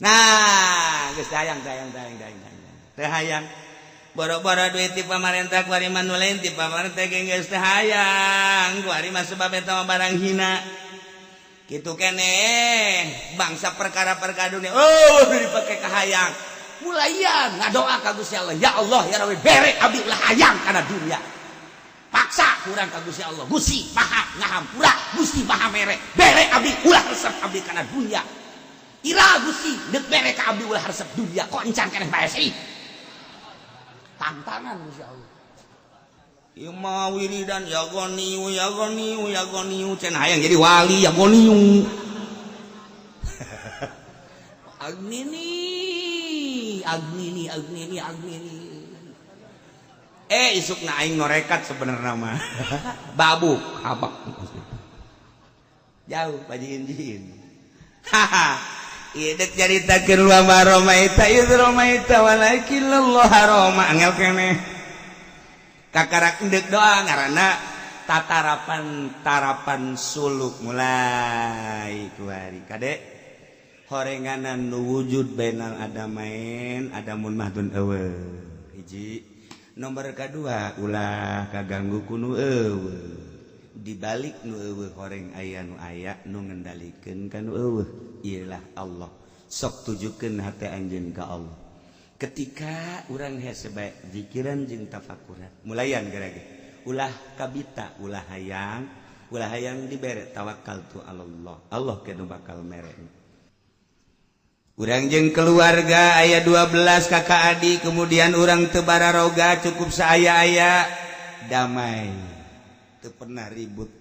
Nah geus hayang teu hayang boro-boro duit ti pamarentah ku ari mah nu lain ti pamarentah ge geus teu hayang ku ari mah sebab eta mah barang hina kitu keneh bangsa perkara-perkara dunia dipake ka hayang mulaian ngadoa ka Gusti Allah ya Allah ya Rabbi bere abdi lah hayang kana dunia paksa kurang ka Gusti Allah Gusti maha ngahampura Gusti maha mere bere abdi ulah resep abdi kana dunia ira Gusti deuk bere ka abdi ulah resep dunia kok encan keneh bae sih tantangan Gusti Allah ieu mah wiridan ya goniu cenah hayang jadi wali ya goniu Agnini isukna aing norekat sebenarnya mah babuk habak jauh pajin haha ieu dek caritakeun wa maromaita idromaita walakin Allah haroma angel keneh kakarak endek doa ngaranna tarapan suluk mulai kuari kadek horenganan nu wujud bainal adamain adamun mahdun eueuh hiji nomor kadua ulah kaganggu ku nu eueuh dibalik nu eueuh horeng aya nu ngendalikeun ka nu eueuh ialah Allah sok tujukeun hate anjeun ka Allah ketika urang hese bae zikiran jeung tafakuran mulayan garage ulah kabita ulah hayang dibere tawakkaltu Allah Allah kenu bakal mere urang jeung keluarga aya 12 kakak adik kemudian urang teu bararoga cukup saaya-aya damai teu pernah ribut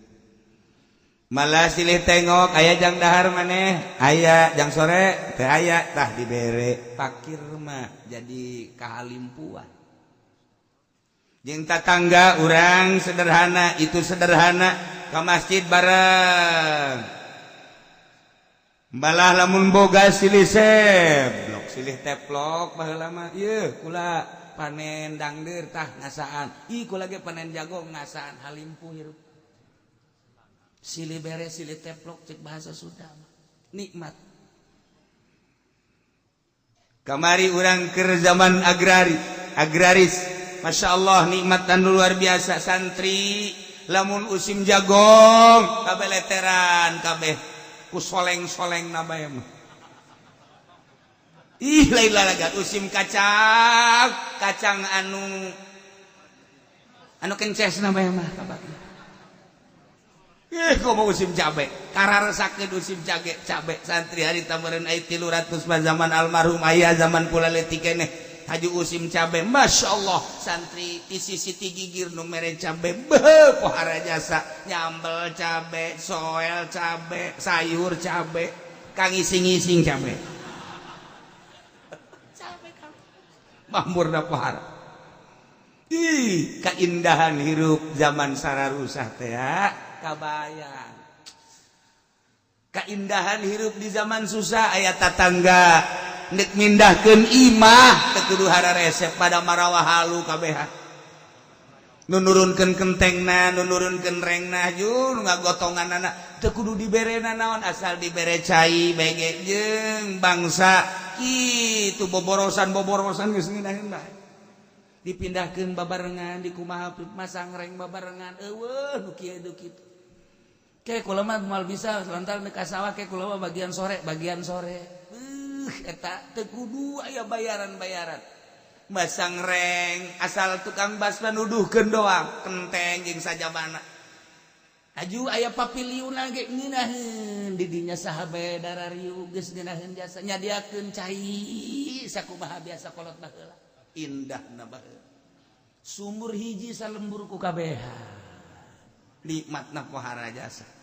malah silih tengok aya jang dahar maneh aya jang sore teu aya tah dibere pakir mah jadi kahalimpuan jeung tatangga urang sederhana itu sederhana ka masjid bareng malah lamun boga silih seblok silih teplok baheula mah ieu kula panen dangdeur tah ngasaan ih kula ge panen jago ngasaan halimpuh hirup silih beres silih teplok cek bahasa Sunda nikmat kamari urang keur zaman agraris Masya Allah nikmat dan luar biasa santri lamun usim jagong kabeh leteran kabeh ku soleng-soleng nabaya mah ih lain lalagat usim kacang anu kences nabaya mah kabeh kok mau usim cabe kararesakeun usim cabe santri hari tameureun aya 300 mah zaman almarhum aya zaman pula leutik keneh haju usim cabe Masya Allah santri isi siti gigir nu mere cabe beuh pohara jasa nyambel cabe soel cabe sayur cabe kang ising-ising cabe mamurna pohara ih keindahan hirup zaman sararusah teh ya kabayang keindahan hirup di zaman susah aya tatangga nek mindahkeun imah teu kudu hararesep pada marawah halu kabehan nu nurunkeun kentengna nu nurunkeun rengna ju nu ngagotonganna teu kudu diberena naon asal dibere cai bege jeung bangsa kitu boborosan geus ngindaheun bae dipindahkeun babarengan di kumaha masang reng babarengan eueuh nu kieu kitu kayak kula mah moal bisa lantaran ka sawah kayak kula mah bagian sore eta teu kudu aya bayaran masang reng asal tukang basna nuduhkeun doang kenteng jeung sajabana aju aya papiliuna ge ngeunaheun di dinya saha bae darariu geus ngeunaheun jasa nyadiakeun cai sakumaha biasa kolot baheula indahna baheula sumur hiji salembur ku kabehan nikmatna pohara jasa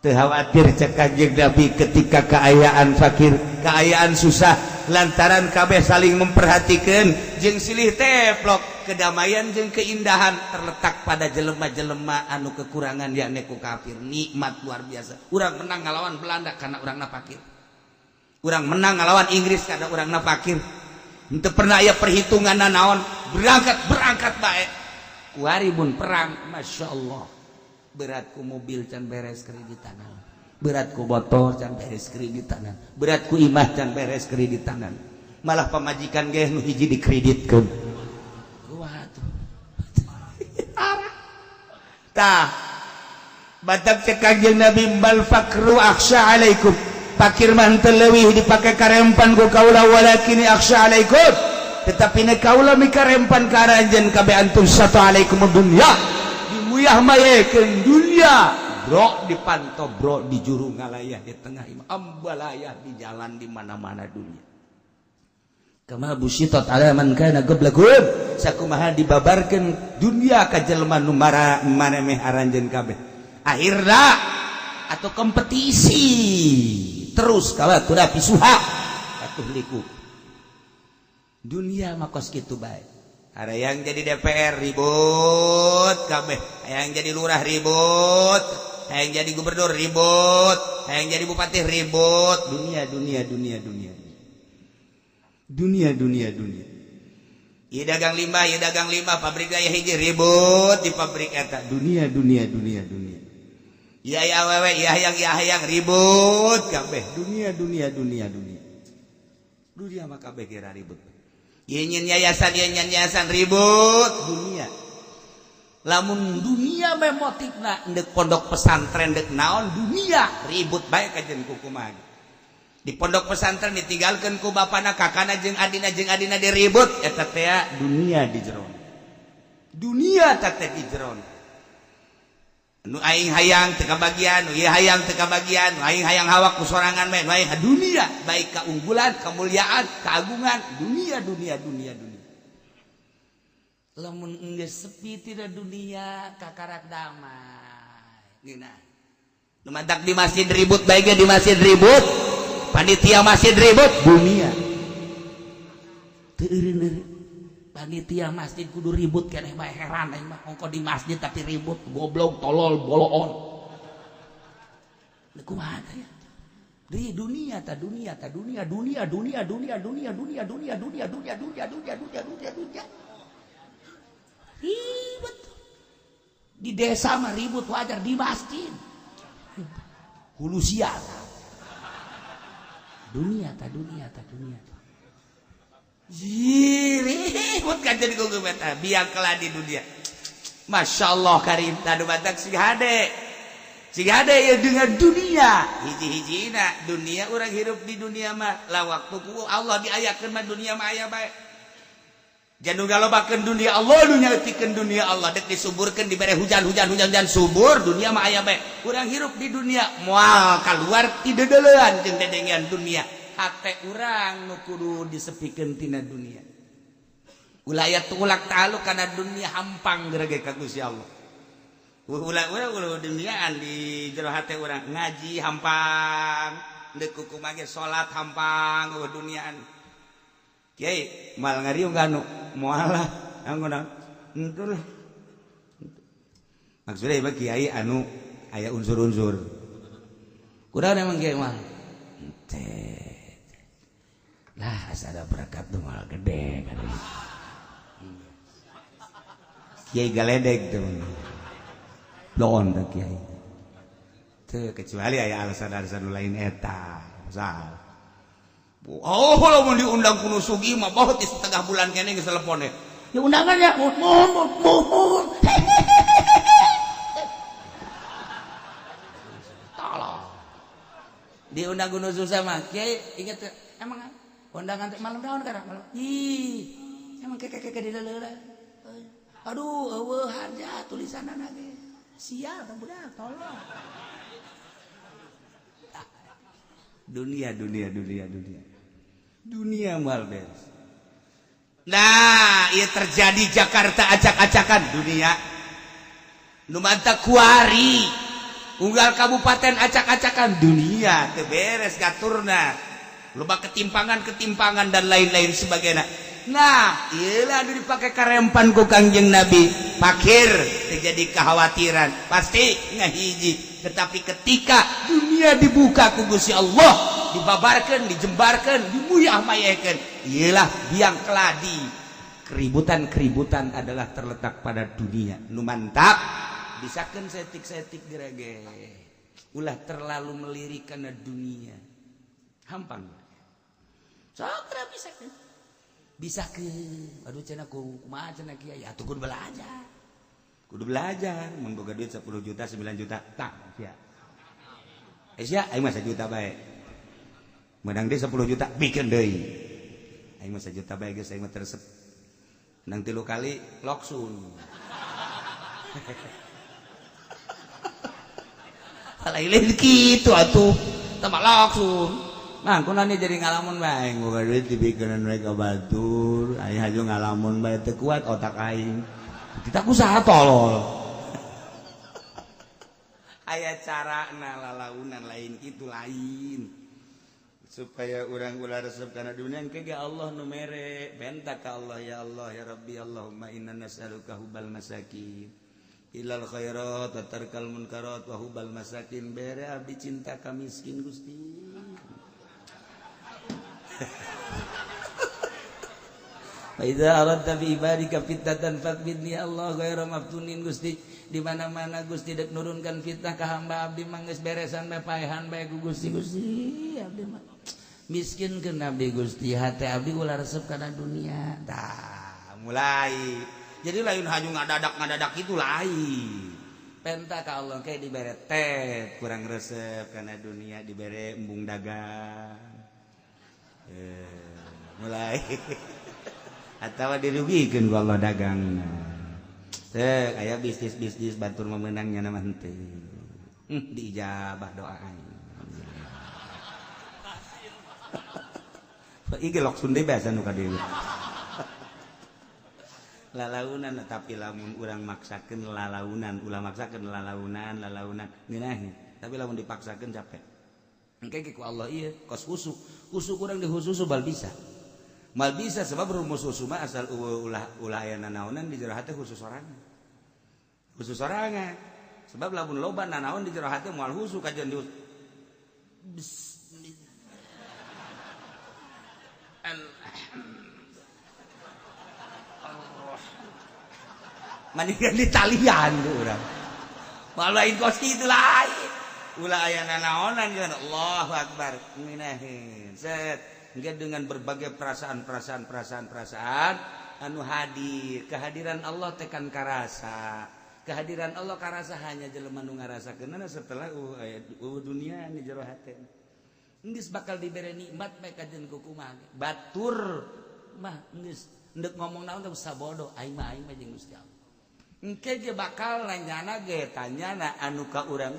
teu khawatir cek Kanjeng Nabi ketika keayaan fakir keayaan susah lantaran kabeh saling memperhatikan jeung silih teplok kedamaian jeung keindahan terletak pada jelema-jelema anu kekurangan yakni ku kafir nikmat luar biasa urang menang ngalawan Belanda karena urangna fakir urang menang ngalawan Inggris karena urangna fakir henteu pernah aya perhitunganna naon berangkat bae kuari mun perang Masya Allah berat ku mobil can beres kreditan beratku motor can beres kreditan, beratku imah can beres kreditan, malah pamajikan ge nu hiji dikreditkeun. Waduh. Tah batak teh Kangjeng Nabi bal fakru akhsha alaikum. Fakir mah teu leuwih dipake karempan ku kaula walakin akhsha alaikum. Tetapi ne kaula mikarempan ka aranjeun kabeh antum satu alaikum dunya. Dimuyah mayekeun dunya. Bro dipantau bro di juru ngalayah di tengah imah ambalayah di jalan di mana-mana dunia. Kama busitat ala man kana qablakum sakumaha dibabarkeun dunia ka jelema nu manemeh aranjeun kabeh. Akhirna atau kompetisi terus kalau kuda pisuha atuh liku. Dunia mah kos kitu bae. Ada yang jadi DPR ribut kabeh, yang jadi lurah ribut, yang jadi gubernur ribut, yang jadi bupati ribut. Dunia. Ieu dagang limbah, pabrik aya hiji ribut di pabrik eta. Dunia. Iya awewe, iya hayang ribut kabeh. Dunia. Dunia mah kabeh kira ribut. Yen yayasan ribut dunia. Lamun dunia mah motifna endek pondok pesantren dek naon dunia ribut bae kajen kumaha. Di pondok pesantren ditinggalkeun ku bapana kakana jeung adina diribut eta teh dunia di jero. Dunia teh di jero. Nu aing hayang teu kabagian, nu ieu hayang teu kabagian, nu aing hayang hawak ku sorangan mah, nu aing dunia, baik keunggulan, kemuliaan, keagungan, dunia. Lamun geus sepi tina dunia kakarak damai. Gina. Nu mantak di masjid ribut bae ge di masjid ribut, panitia masjid ribut, dunia. Teu eureun panitia masjid kudu ribut keneh bae heran aing mah ongko di masjid tapi ribut goblok tolol boloon. Kumaha ya? Di dunia. Ribut. Di desa mah ribut wajar di masjid. Hulu sial. Dunia. Ribut kan jadi gugumet biang kelah di dunia. Masya Allah karim tadu batak si hade ya dengan dunia hiji-hijina dunia orang hidup di dunia mah lah waktu ku Allah diayakeun mah dunia mah aya bae. Jangan galobakeun dunia Allah dunia letikeun dunia Allah dek disuburkeun dibere hujan subur dunia mah aya bae. Urang hirup di dunia moal kaluar ti deudeuleun jeung dedengian dunia. Hate urang nu kudu disepikeun tina dunia. Ulah aya tulak taluk kana dunia hampang gerege ka Gusti Allah. Ulah duniaan di jero hate urang ngaji hampang, deuk kumaha ge salat hampang duniaan. Kiai mal ngariung anu moal lah anggona entul. Maksudna ieu kiai anu aya unsur-unsur. Kunaon emang kiai mah? Lah ada berkat tuh malah gede kan. Kiai galedeg tuh. Loon tuh kiai. Tuh kecuali aya alasan-alasan lain eta. Sal. Oh, kalau mau diundang kuno sugi mah bawa di setengah bulan kene geus telepon ya. Ya undangan ya. Mohon. Tolong. Diundang kuno susah mah kiai inget emang kondangan malam daun karena malam emang keke di leula aduh eueuh harja tulisanan lagi sial budak tolong dunia mal beres. Nah ieu terjadi Jakarta acak-acakan dunia nu mantap kuari unggal kabupaten acak-acakan dunia teu beres gaturna. Loba ketimpangan dan lain-lain sebagainya. Nah, iyalah dipakai karempan ku Kangjeng Nabi. Fakir terjadi kekhawatiran, pasti ngahiji. Tetapi ketika dunia dibuka ku Gusti Allah, dibabarkan, dijembarkan, dimuyah mayakeun, iyalah biang keladi. Keributan adalah terletak pada dunia. Nu mantap, bisakeun setik-setik gerege. ulah terlalu melirik karena dunia hampang sok bisa ke aduh cenah kumaha cenah kieu ya atuh kudu belajar mun boga duit 10 juta 9 juta tak sia sia aing mah 1 juta bae menang dia 10 juta bikin deui aing mah 1 juta bae geus aing mah teresep nang 3 kali loksun lain kitu atuh tambah loksun nah kunani jadi ngalamun bae boga duit dibikeun mereka batur aing haju ngalamun bae teu kuat otak aing kita kusaha tolol aya carana lalaunan lain kitu lain supaya urang ulah resep kana dunia engke ge Allah nu mere benta ka Allah ya Rabbi Allahumma inna nas'aluka hubbal masakin ilal khairat wa tarkal munkarat wa hubbal masakin bere abdi cinta ka miskin Gusti fa idza aradta bi ibadika fitnatan faqbidni Allah ghairu maftunin Gusti di mana-mana Gusti dek nurunkan fitnah ka hamba abdi mah geus beresan bae paehan bae ku Gusti abdi mah miskin keun abdi Gusti hate abdi ulah resep kana dunia tah mulai jadi lain hanya ngadadak itu lain penta ka Allah kayak dibere tet kurang resep karena dunia dibere embung dagang mulai atau dirugikeun ku Allah dagang teh aya bisnis batur memenangnya nama henteu diijabah doa aing iki loksun deui biasa nu ka dieu lalaunan tapi lamun urang maksakeun lalaunan ulah maksakeun lalaunan ngeunaheun tapi lamun dipaksakeun capek engke ku Allah ieu kos usuk urang dihususu bal bisa sebab rumus husu mah asal ulah aya nanaonan di jero hate khusus sorangan sebab lamun loba nanaon di jero hate moal husu kajian di Mandingan di talian tuh orang. Malain kosti itu lain. Ulah aya nanaonan jeung Allahu Akbar. Minahin. Set. Engke dengan berbagai perasaan anu hadir. Kehadiran Allah tekan karasa. Kehadiran Allah karasa hanya jelema nu ngarasakeunna setelah dunia di jero hate. Geus bakal dibere nikmat bae kajeun ku kumaha. Batur mah geus ndek ngomong naon teh sabodo aing mah jeung Gusti Allah. Engke ge bakal nanyana ge tanyana anu ka urang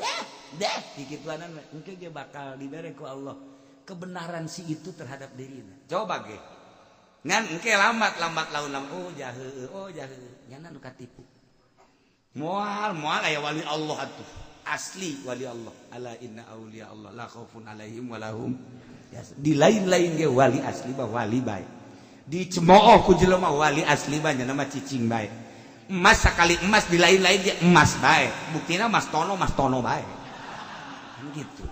deh dikituanan engke ge bakal dibere ku Allah kebenaran si itu terhadap dirina. Coba ge. Ngan engke lambat laun jaheuh nyana nu katipu. Moal aya wali Allah atuh. Asli wali Allah. Ala inna auliya Allah la khaufun alaihim wa lahum. Di lain-lain ge wali asli bah wali bae. Dicemooh ku jelema wali asli bae nama cicing bae. Emas sekali emas di lain-lain dia emas bae. Buktina mas tono bae. Kan gitu.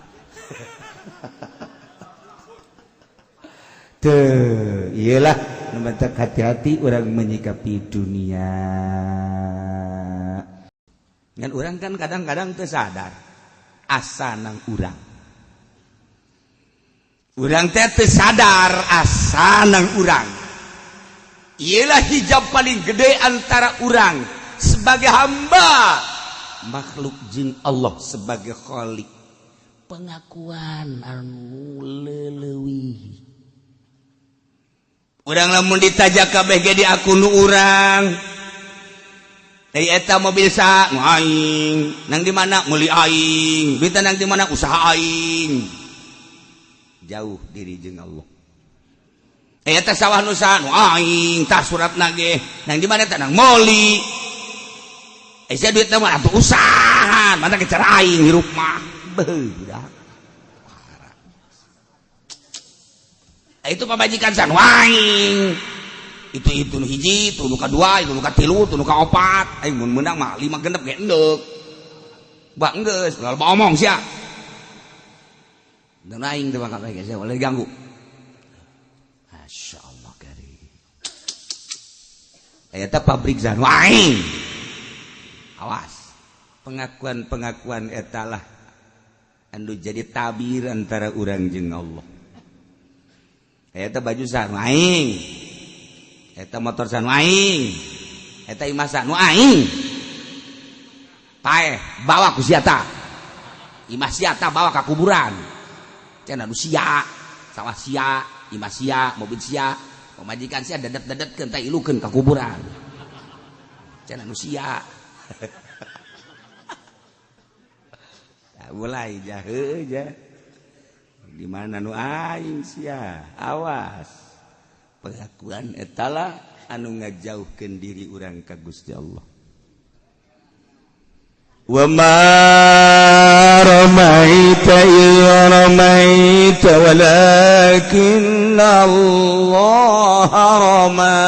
Tuh, iyalah nementek hati-hati orang menyikapi dunia. Ngan orang kan kadang-kadang teu sadar asa nang urang. Urang teh teu sadar asa nang urang. Ialah hijab paling gede antara orang sebagai hamba makhluk jeung Allah sebagai khalik. Pengakuan anu leuleui. Urang lamun ditajak kabeh ge di akun urang. Eta mobil sa aing, nang di mana meuli aing, duit nang di mana usaha aing. Jauh diri jeung Allah. Eta sawah nu sa nu aing, tah suratna ge nang di mana teh nang meuli. Sia duit mah atuh usaha, mana ke cara aing hirup mah. Beuh budak. Itu pamajikan san waing itu nu hiji itu nu kadua itu nu katilu itu nu kaopat aing mun meunang mah 5 genep ge endeup ba geus loba omong sia dan aing teh bakal ge sia boleh diganggu masyaallah kari eta pabrik san waing awas pengakuan eta lah anu jadi tabir antara urang jeung Allah. Eta baju sanu aing, eta motor sanu aing, eta imah sanu aing. Paeh bawa ku siata, imah siata bawa ka kuburan. Cenah nu sia, sawah sia, imah sia, mobil sia, pamajikan sia dedet-dedetkeun teh ilukeun ka kuburan. Cenah nu sia. Mulai jahe aja di mana nu aing sia awas pengakuan etala anu ngajauhkeun diri urang ka Gusti Allah. Wa ma ramaita idh ramaita walakinna Allah rama.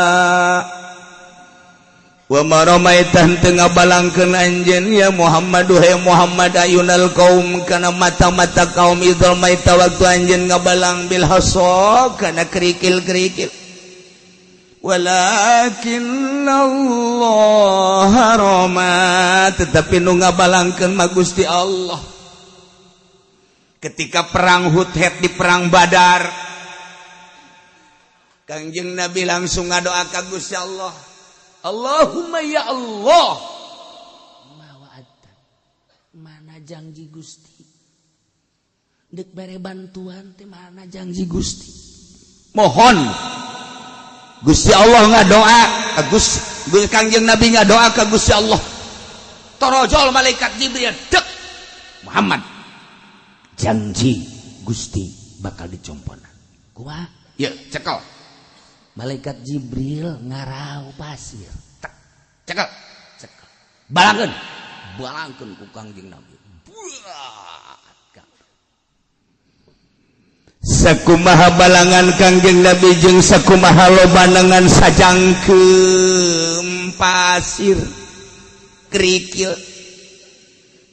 Wa ma ramaita teu ngabalangkeun anjeun ya Muhammad he Muhammad ayunal qaum kana mata-mata kaum idh ramaita waktu anjeun ngabalang bil hasa kana kerikil-kerikil. Walakinna Allah rama, tetapi nu ngabalangkeun mah Gusti Allah. Ketika perang Hudhed di perang Badar, Kangjeng Nabi langsung ngadoa ka Gusti Allah. Allahumma ya Allah mawa'atan mana janji Gusti dek bare bantuan teh mana janji Gusti mohon Gusti Allah ngadoa Kangjeng Nabi ngadoa ka Gusti Allah torojol malaikat Jibril dek Muhammad janji Gusti bakal dicompona kumaha ya cekel malaikat Jibril ngarau pasir cekel balangkeun ku Kangjeng Nabi sakumaha balangan Kangjeng Nabi jeung sakumaha lobanangan sajangkeum pasir kerikil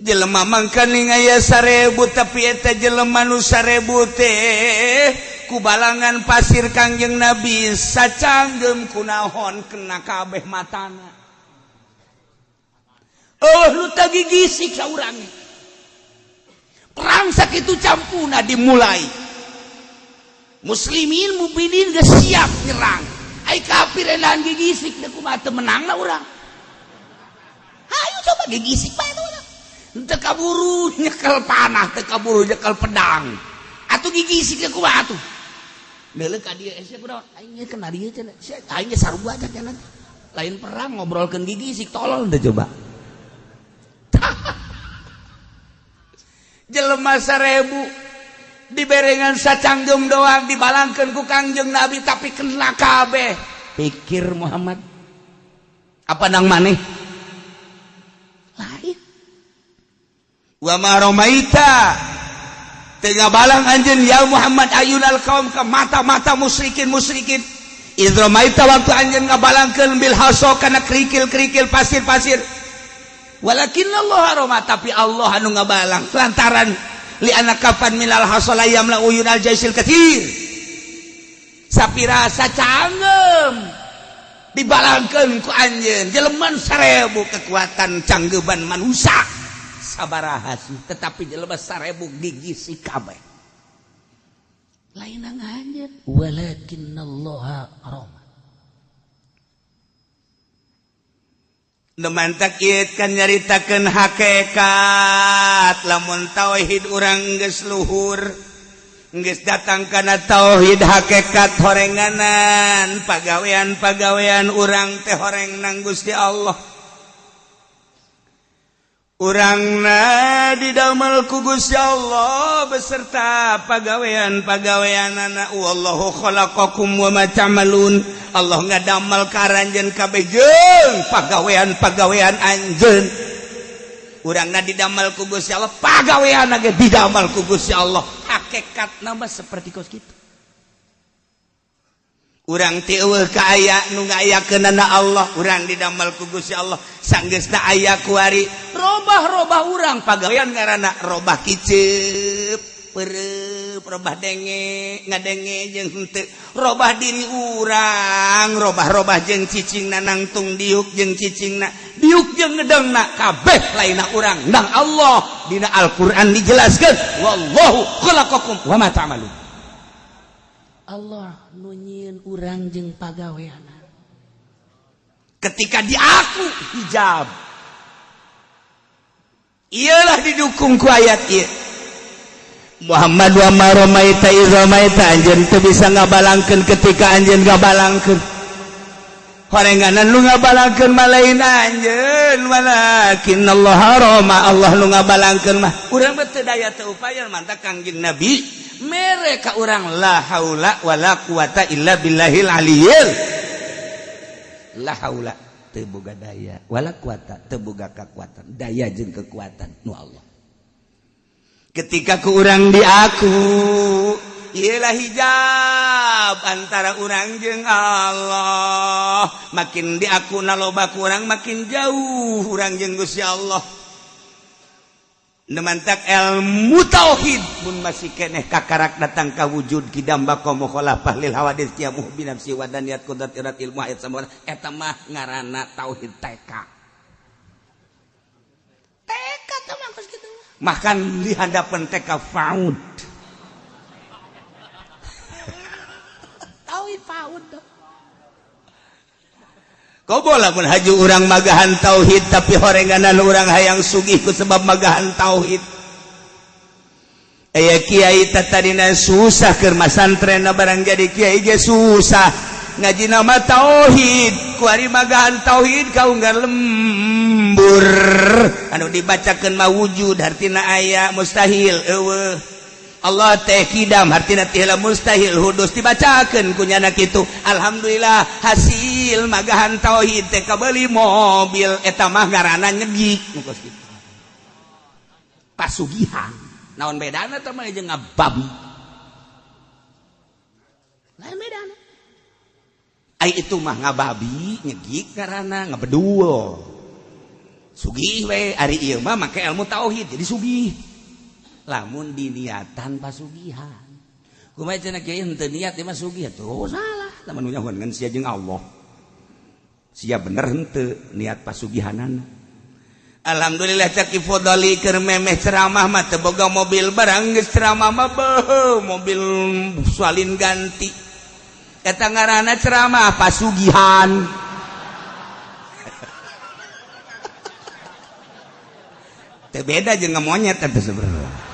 jelema mangka ning aya 1000 tapi eta jelema nu 1000 teh ku balangan pasir Kangjeng Nabi sacanggem kunaon kena kabeh matana. Lu tagi gisik saurangnya. Perang sakitu campuna dimulai. Muslimin mukminin geus siap nyerang. Ai kafir edan gigisik da kumaha teu menangna urang. Hayu coba gigisik bae urang. Teu kaburu nyekel panah, teu kaburu nyekel pedang. Atuh gigisik da kumaha atuh? Leuleuh ka dieu sia kunaon aing ge kana dieu cenah aing ge sarua aja cenah lain perang ngobrolkeun gigisik tolol teh coba jelema 1000 diberengan sacanggem doang dibalangkeun ku Kangjeng Nabi tapi kena kabeh pikir Muhammad apa nang maneh lain wa ma ramaita tengah balang anjeun ya Muhammad ayunal qaum ke mata-mata musyrikin idh ramaita waktu anjeun ngabalangkeun bil hasa kana kerikil-kerikil pasir-pasir walakinna Allah rama tapi Allah anu ngabalang lantaran li anaka fan minal hasa la yamla uyunal jaisil katsir sapira sacanggem dibalangkeun ku anjeun jelema 1000 kekuatan canggeban manusia sabaraha sih tetapi jelema 1000 gigi si kabeh lain nang anjeun walakinnallaha rama nemantak ieu kan nyaritakeun hakikat lamun tauhid urang geus luhur geus datang kana tauhid hakikat horenganan pagawean urang teh horeng nang Gusti Allah urangna didamel ku Gusti Allah beserta pagawean-pagaweanana wallahu khalaqakum wa ma ta'malun Allah ngadamel ka aranjeun kabeh jeung pagawean anjeun urangna didamel ku Gusti Allah pagaweanna ge didamel ku Gusti Allah hakikatna mah saperti kos kitu urang teu ka aya nu ngayakeunana Allah urang didamel ku Gusti Allah sanggeusna aya kuari robah urang pagawean ngaranna robah kiceup pereup robah denge ngadenge jeung henteu robah diri urang robah jeung cicingna nangtung diuk jeung cicingna niuk jeung ngedengna kabeh lainna urang ndang Allah dina Al-Qur'an dijelaskeun wallahu khalaqakum wa ma ta'malun. Allah nu nyieun urang jeung pagaweana. Ketika diaku hijab. Iyalah didukung ku ayat ieu. Muhammad wa ma ramaita iz ramaita anjeun teu bisa ngabalangkeun ketika anjeun ngabalangkeun. Horenganan lu ngabalangkeun mah lain anjeun walakin Allah rama Allah lu ngabalangkeun mah urang mah teu daya teu upaya mantap Kangjeng Nabi mere ka urang la haula wala quwata illa billahil aliyil. La haula teu boga daya wala quwata teu boga kakuatan daya jeung kekuatan nu Allah. Ketika ku urang diaku ialah hijab antara urang jeung Allah. Makin diakuna loba ku urang makin jauh urang jeung Gusti Allah. Nemantak ilmu tauhid mun masih keneh kakarak datang ka wujud kidamba ka mukhalafah lil hawadits qiyamuh bi nafsi wa daniyat qudrat irat ilmu ayat sama eta mah ngaranna tauhid TK. TK teh mah geus kitu. Makan di hadapan TK faud. Tauhid faud. Kau bola pun haju orang magahan tauhid tapi horenganan orang hayang sugih ku sebab magahan tauhid. Aya kiai tatadina susah keur masantren barang jadi kiai ge susah. Ngaji nama tauhid, ku ari magahan tauhid kaunggar lembur. Anu dibacakeun mah wujud hartina aya mustahil eueuh. Allah teh kidam hartina teh mustahil hudus dibacakeun ku nyana kitu. Alhamdulillah hasil magahan tauhid teh kabeli mobil eta mah ngaranna nyegik mukos kitu. Pasugihan. Naon bedana teh mah jeung ngababi. Lain bedana. Ai itu mah ngababi nyegik ngaranna ngabedul. Sugih we ari ieu mah make ilmu tauhid jadi sugih. Lamun diniatan pasugihan. Kumaha cenah kieu henteu niat mah sugih tuh salah. Lamun nyahoan sia jeung Allah. Sia bener henteu niat pasugihanan. Alhamdulillah caki fadali keur memeh ceramah mah teu boga mobil barang geus ceramah mah beuh mobil salin ganti. Eta ngaranna ceramah pasugihan. Teu beda jeung ngamonyet eta sebenarnya.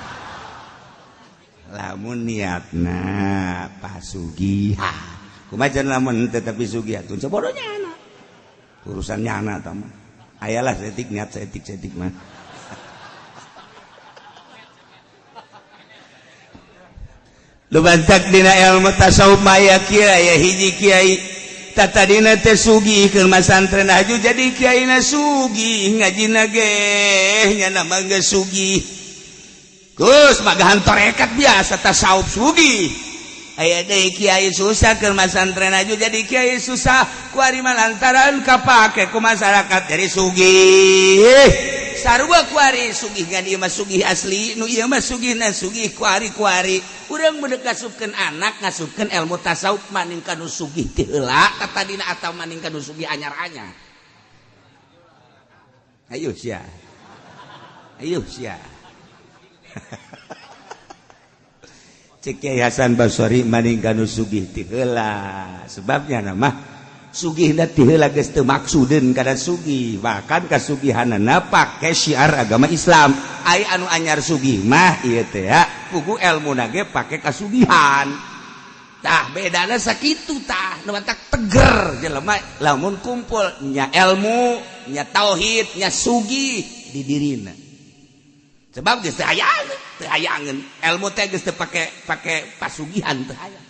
Lamun niatna pasugihan. Kumaha cenah lamun tetapi sugihan tun sabodonya ana. Urusan nyana tah mah. Ayalah setik niat setik mah. Lubantak dina ilmu tasawuf maya kiai hiji kiai tatadina teh sugih keur masantren aju jadi kiaina sugih ngajina ge nya nama geus sugih. Gus magahan torekat biasa tasawuf sugih. Aya deui kiai susah keur masantren aju jadi kiai susah ku ari lantaran kapake ku masyarakat jadi sugih. Sarua ku ari sugih ngan ieu mah sugih asli, nu ieu mah sugihna sugih ku ari. Urang meudeuk kasupkeun anak ngasupkeun ilmu tasawuf maning kanu sugih ti heula tatadina atawa maning kanu sugih anyar-anyar. Ayo sia. Cek Kiai Hasan Basori maning kanu sugih ti heula. Sebabnya nama sugihna ti heula geus teu maksudeun kana sugih, bahkan kasugihanna pake syiar agama Islam. Ai anu anyar sugih mah ieu teh ya, pugu elmuna ge pake kasugihan. Tah bedana sakitu tah, nu mantak teger jelema lamun kumpul nya ilmu, nya tauhid, nya sugih di dirina. Sebab geus teu hayangeun, ilmu teh geus teu pake pasugihan teu hayang.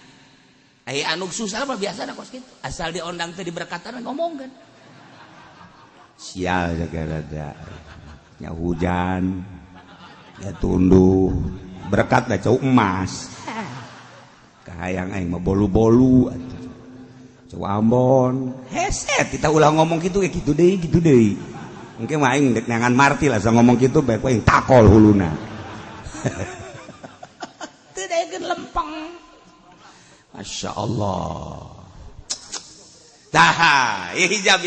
Ai anu susah mah biasana kos kitu, asal diondang teh diberkatan ngomongkeun. Sial jaga-jaga. Nya hujan, nya tunduh, berkat da cau emas. Kahayang aing mah bolu-bolu atuh. Cau Ambon, heset kita ulah ngomong kitu ge kitu deui. Engke mah aing dek nangan marti lah ngomong kitu bae ku aing takol huluna. Teu daekeun lempeng. Masya Allah. Taha, hijab.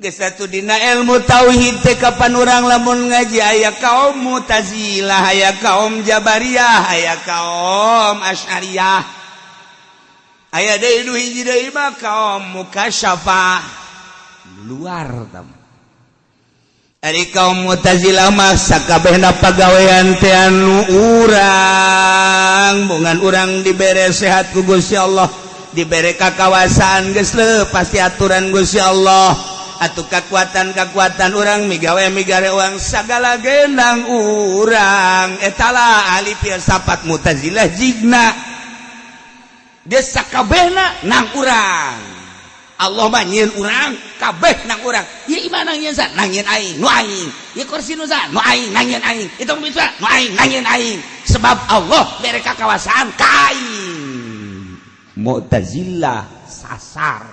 geus satu dina ilmu tauhid teh kapan urang lamun ngaji aya kaum Mu'tazilah, aya kaum Jabariyah, aya kaum Asy'ariyah, aya deui nu hiji deui mah kaum Mukasyafah luar tam. Ari kaum Mu'tazilah mah sakabehna pagawean teh anu urang, bungan urang dibere sehat ku Gusti Allah, dibere kakawasaan geus lepas ti aturan Gusti Allah. Atuh kekuatan urang migawe migare uang sagala genang urang etalah ahli filsafat Mu'tazilah jigna geus sakabehna nang urang. Allah mah nyieun urang kabeh nang urang. Ieu imah nang nyieun sa nang nyieun aing nu aing. Ieu kursi nu sa nu aing nang nyieun aing. Itu bisa nu aing nang nyieun aing. Sebab Allah bere kakawasaan ka aing. Mu'tazilah sasar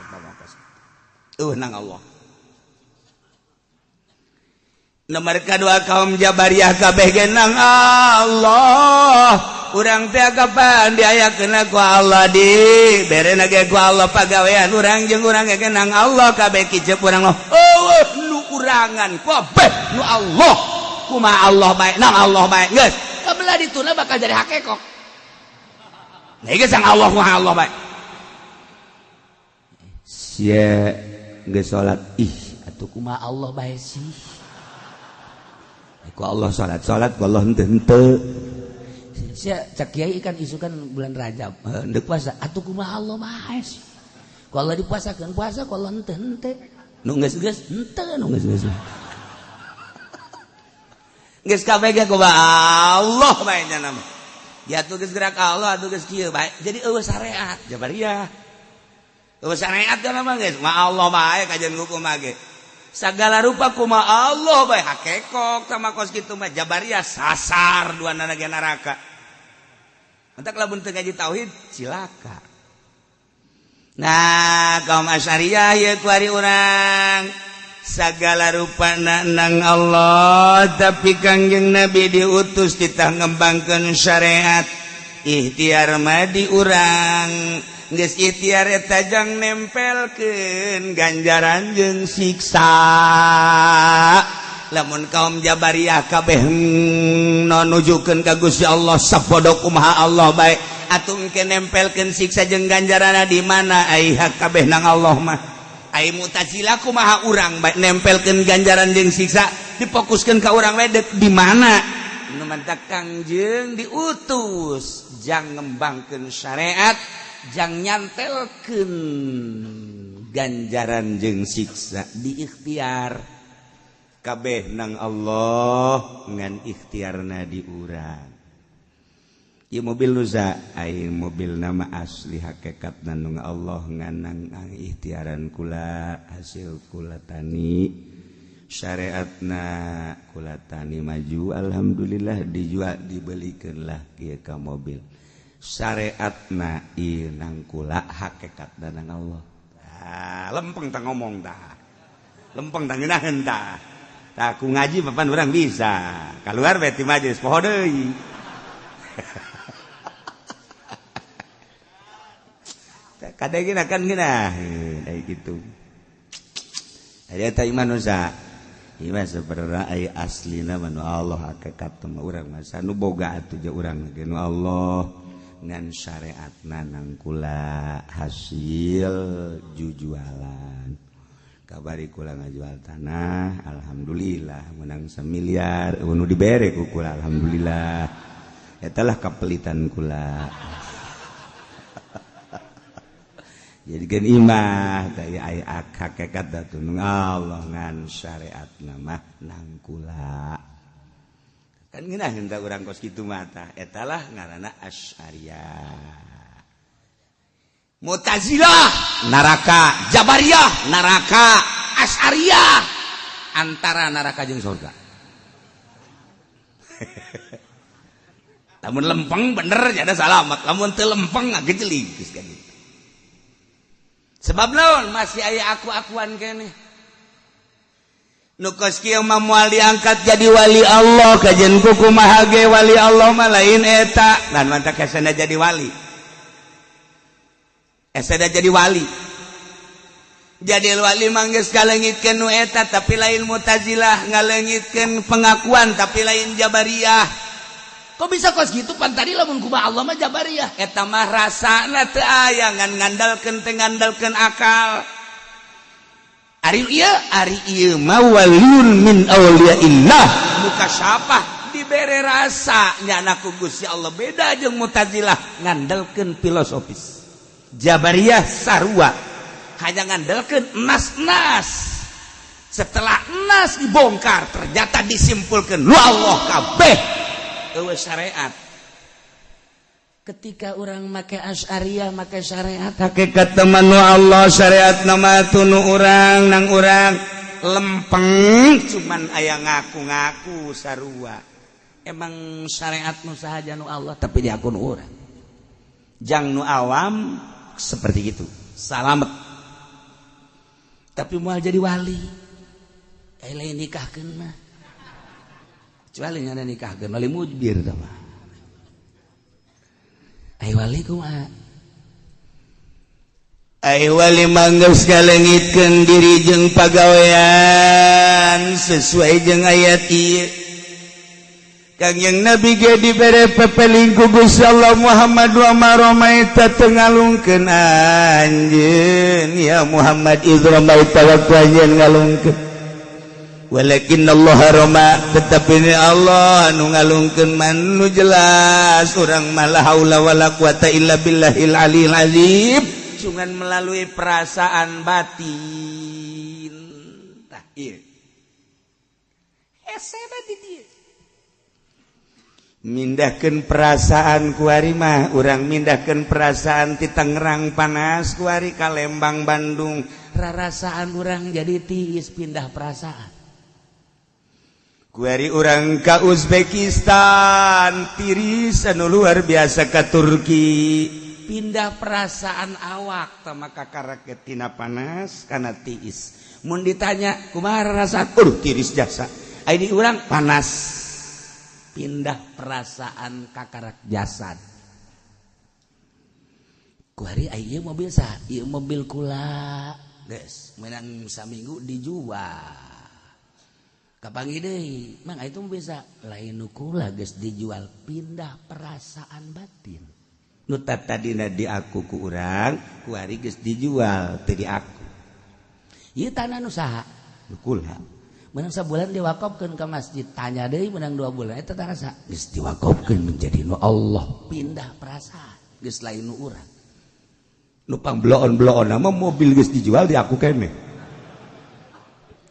nang Allah. Nomor kedua kaum Jabariyah kabeh genang Allah. Urang teh kapan diayakeun ku Allah di berena ge ku Allah pagawean urang jeung urang ge genang Allah kabeh kicep urang mah nu urangan kabeh nu Allah. Kumaha Allah bae nang Allah bae geus kabelah dituna bakal jadi hakekok. Nah geus sang Allah kumaha Allah bae. Sia geus salat atuh kumaha Allah bae sih. Ku Allah salat ku Allah henteu sia cak kiai kan isukan bulan Rajab henteu puasa atuh kumaha Allah bae sih. Ku Allah dipuasakeun puasa ku Allah henteu nu geus henteu nu geus geus kabeh ge kumaha Allah bae nya nama ya atuh geus gerak Allah atuh geus kieu bae jadi eueuh syariat Jabariyah eueuh syariat kana mah geus ma Allah bae kajian hukum mah ge sagala rupa kumaha Allah bae hakekok sama kos kitu mah Jabariyah sasar duana ge neraka. Entak lamun teu ngaji tauhid cilaka. Nah, kaum Asy'ariyah ye ku ari urang sagala rupana nang Allah tapi Kangjeng Nabi diutus kita ngembangkeun syariat ikhtiar mah di urang geus ikhtiar eta jang nempelkeun ganjaran jeung siksa. Lamun kaum Jabariyah kabeh nujukeun ka Gusti Allah sapodo kumaha Allah bae atuh engke nempelkeun siksa jeung ganjaranna di mana ai hak kabeh nang Allah mah. Ai Mu'tazilah kumaha urang bae nempelkeun ganjaran jeung siksa difokuskeun ka urang we di mana. Nu mantak Kangjeng diutus jang ngembangkeun syariat jang nyantelkeun ganjaran jeung siksa di ikhtiar kabeh nang Allah ngan ikhtiarna di urang. Ieu mobil nusa ai mobil nama asli hakikatna nu Allah ngan ikhtiaran kula hasil kula tani syariatna kula tani maju alhamdulillah dijual dibelikeun lah kieu ka mobil. Syariatna ieu nang kula hakikatna nang Allah. Lempeng tah ngomong tah. Lempeng tah ngeunaheun tah. Tah ku ngaji papan urang bisa. Kaluar bae ti majelis poho deui. Kadang-kadang kan geunah ai kitu. Ari eta iman nusa. Iman sabarara ai aslina manu Allah hakikat mah urang mah sanu boga atuh je urang ge nu Allah ngan syariatna nang kula hasil jujualan. Kabari kula ngajual tanah alhamdulillah menang 1 miliar nu dibere ku kula alhamdulillah etalah kapelitan kula. Jadi kan imah teh aya hakikat datun Allah ngan syariatna mah nang kula. Kan geunah henteu urang kos kitu mah tah etalah ngaranna Asy'ariyah. Mu'tazilah neraka, Jabariyah neraka, Asy'ariyah antara neraka jeung surga. Lamun lempeng bener jadi salamat, lamun teu lempeng ngagejelig geus ka ditu. Sebab naon masih aya aku-akuan keneh. Nu kos kieu mah moal diangkat jadi wali Allah kajen ku kumaha ge wali Allah mah lain eta dan mantap kesana jadi wali. Esada jadi wali. jadi wali manggeus ngalengitkeun nu eta tapi lain Mu'tazilah, ngalengitkeun pengakuan tapi lain Jabariyah. Kok bisa kos gitu pan tadi lamun kumaha Allah mah Jabariyah, eta mah rasana teu aya ngandalkeun teu ngandalkeun akal. Ari ieu mah waliun min auliyaillah mukasyafah dibere rasa nyana ku Gusti Allah. Beda jeung Mu'tazilah ngandalkeun filosofis. Jabariyah sarua hanya ngandalkeun nas-nas. Setelah nas dibongkar ternyata disimpulkeun lu Allah kabeh eueuh syariat. Ketika orang make Asy'ariyah make syariat hakikat teman nu Allah syariat nama tunu urang nang urang lempeng cuman aya ngaku-ngaku sarua. Emang syariat nu sahaja nu Allah tapi diakun urang. Jang nu awam seperti itu salamet. Tapi moal jadi wali lain nikahkeun mah. Kecuali nyana nikahkeun wali mujbir tah mah. Ai wali kumaha? Ai wali manggeus ngalengitkeun diri jeung pagawean sesuai jeung ayat ieu. Kangjeng Nabi ge dibere pepeling ku Gusti Allah Muhammad wa maromaita teu ngalungkeun anjeun ya Muhammad idzramaita waktu anjeun ngalungkeun. Walakin Allah roma tetapi ini Allah anu ngalungkeun man nu jelas urang mah la haula wala quwata illa billahil aliyil azim cuman melalui perasaan batin. Tah ieu hesena di dieu mindahkeun perasaan ku ari mah urang mindahkeun perasaan ti Tangerang panas ku ari ka Lembang Bandung rarasaan urang jadi tiis pindah perasaan. Kuari orang ke Uzbekistan tiris anu luar biasa ke Turki pindah perasaan awak sama kakaraket tina panas kana tiis. Mun ditanya kumaha rasa tiris jasa ini orang panas pindah perasaan kakarak jasad. Kuari ieu mobil sa ieu mobil kula geus menang saminggu dijual. Kapangi deui mang itu bisa lain nu kula geus dijual pindah perasaan batin nu tadina di aku ku urang ku ari geus dijual teu di aku ieu tanah nu saha nu kula menang sabulan diwakafkeun ka masjid tanya deui menang 2 bulan eta tarasa geus diwakafkeun menjadi nu Allah pindah perasaan geus lain nu urang nu pangbloon-bloon mah mobil geus dijual di aku keneh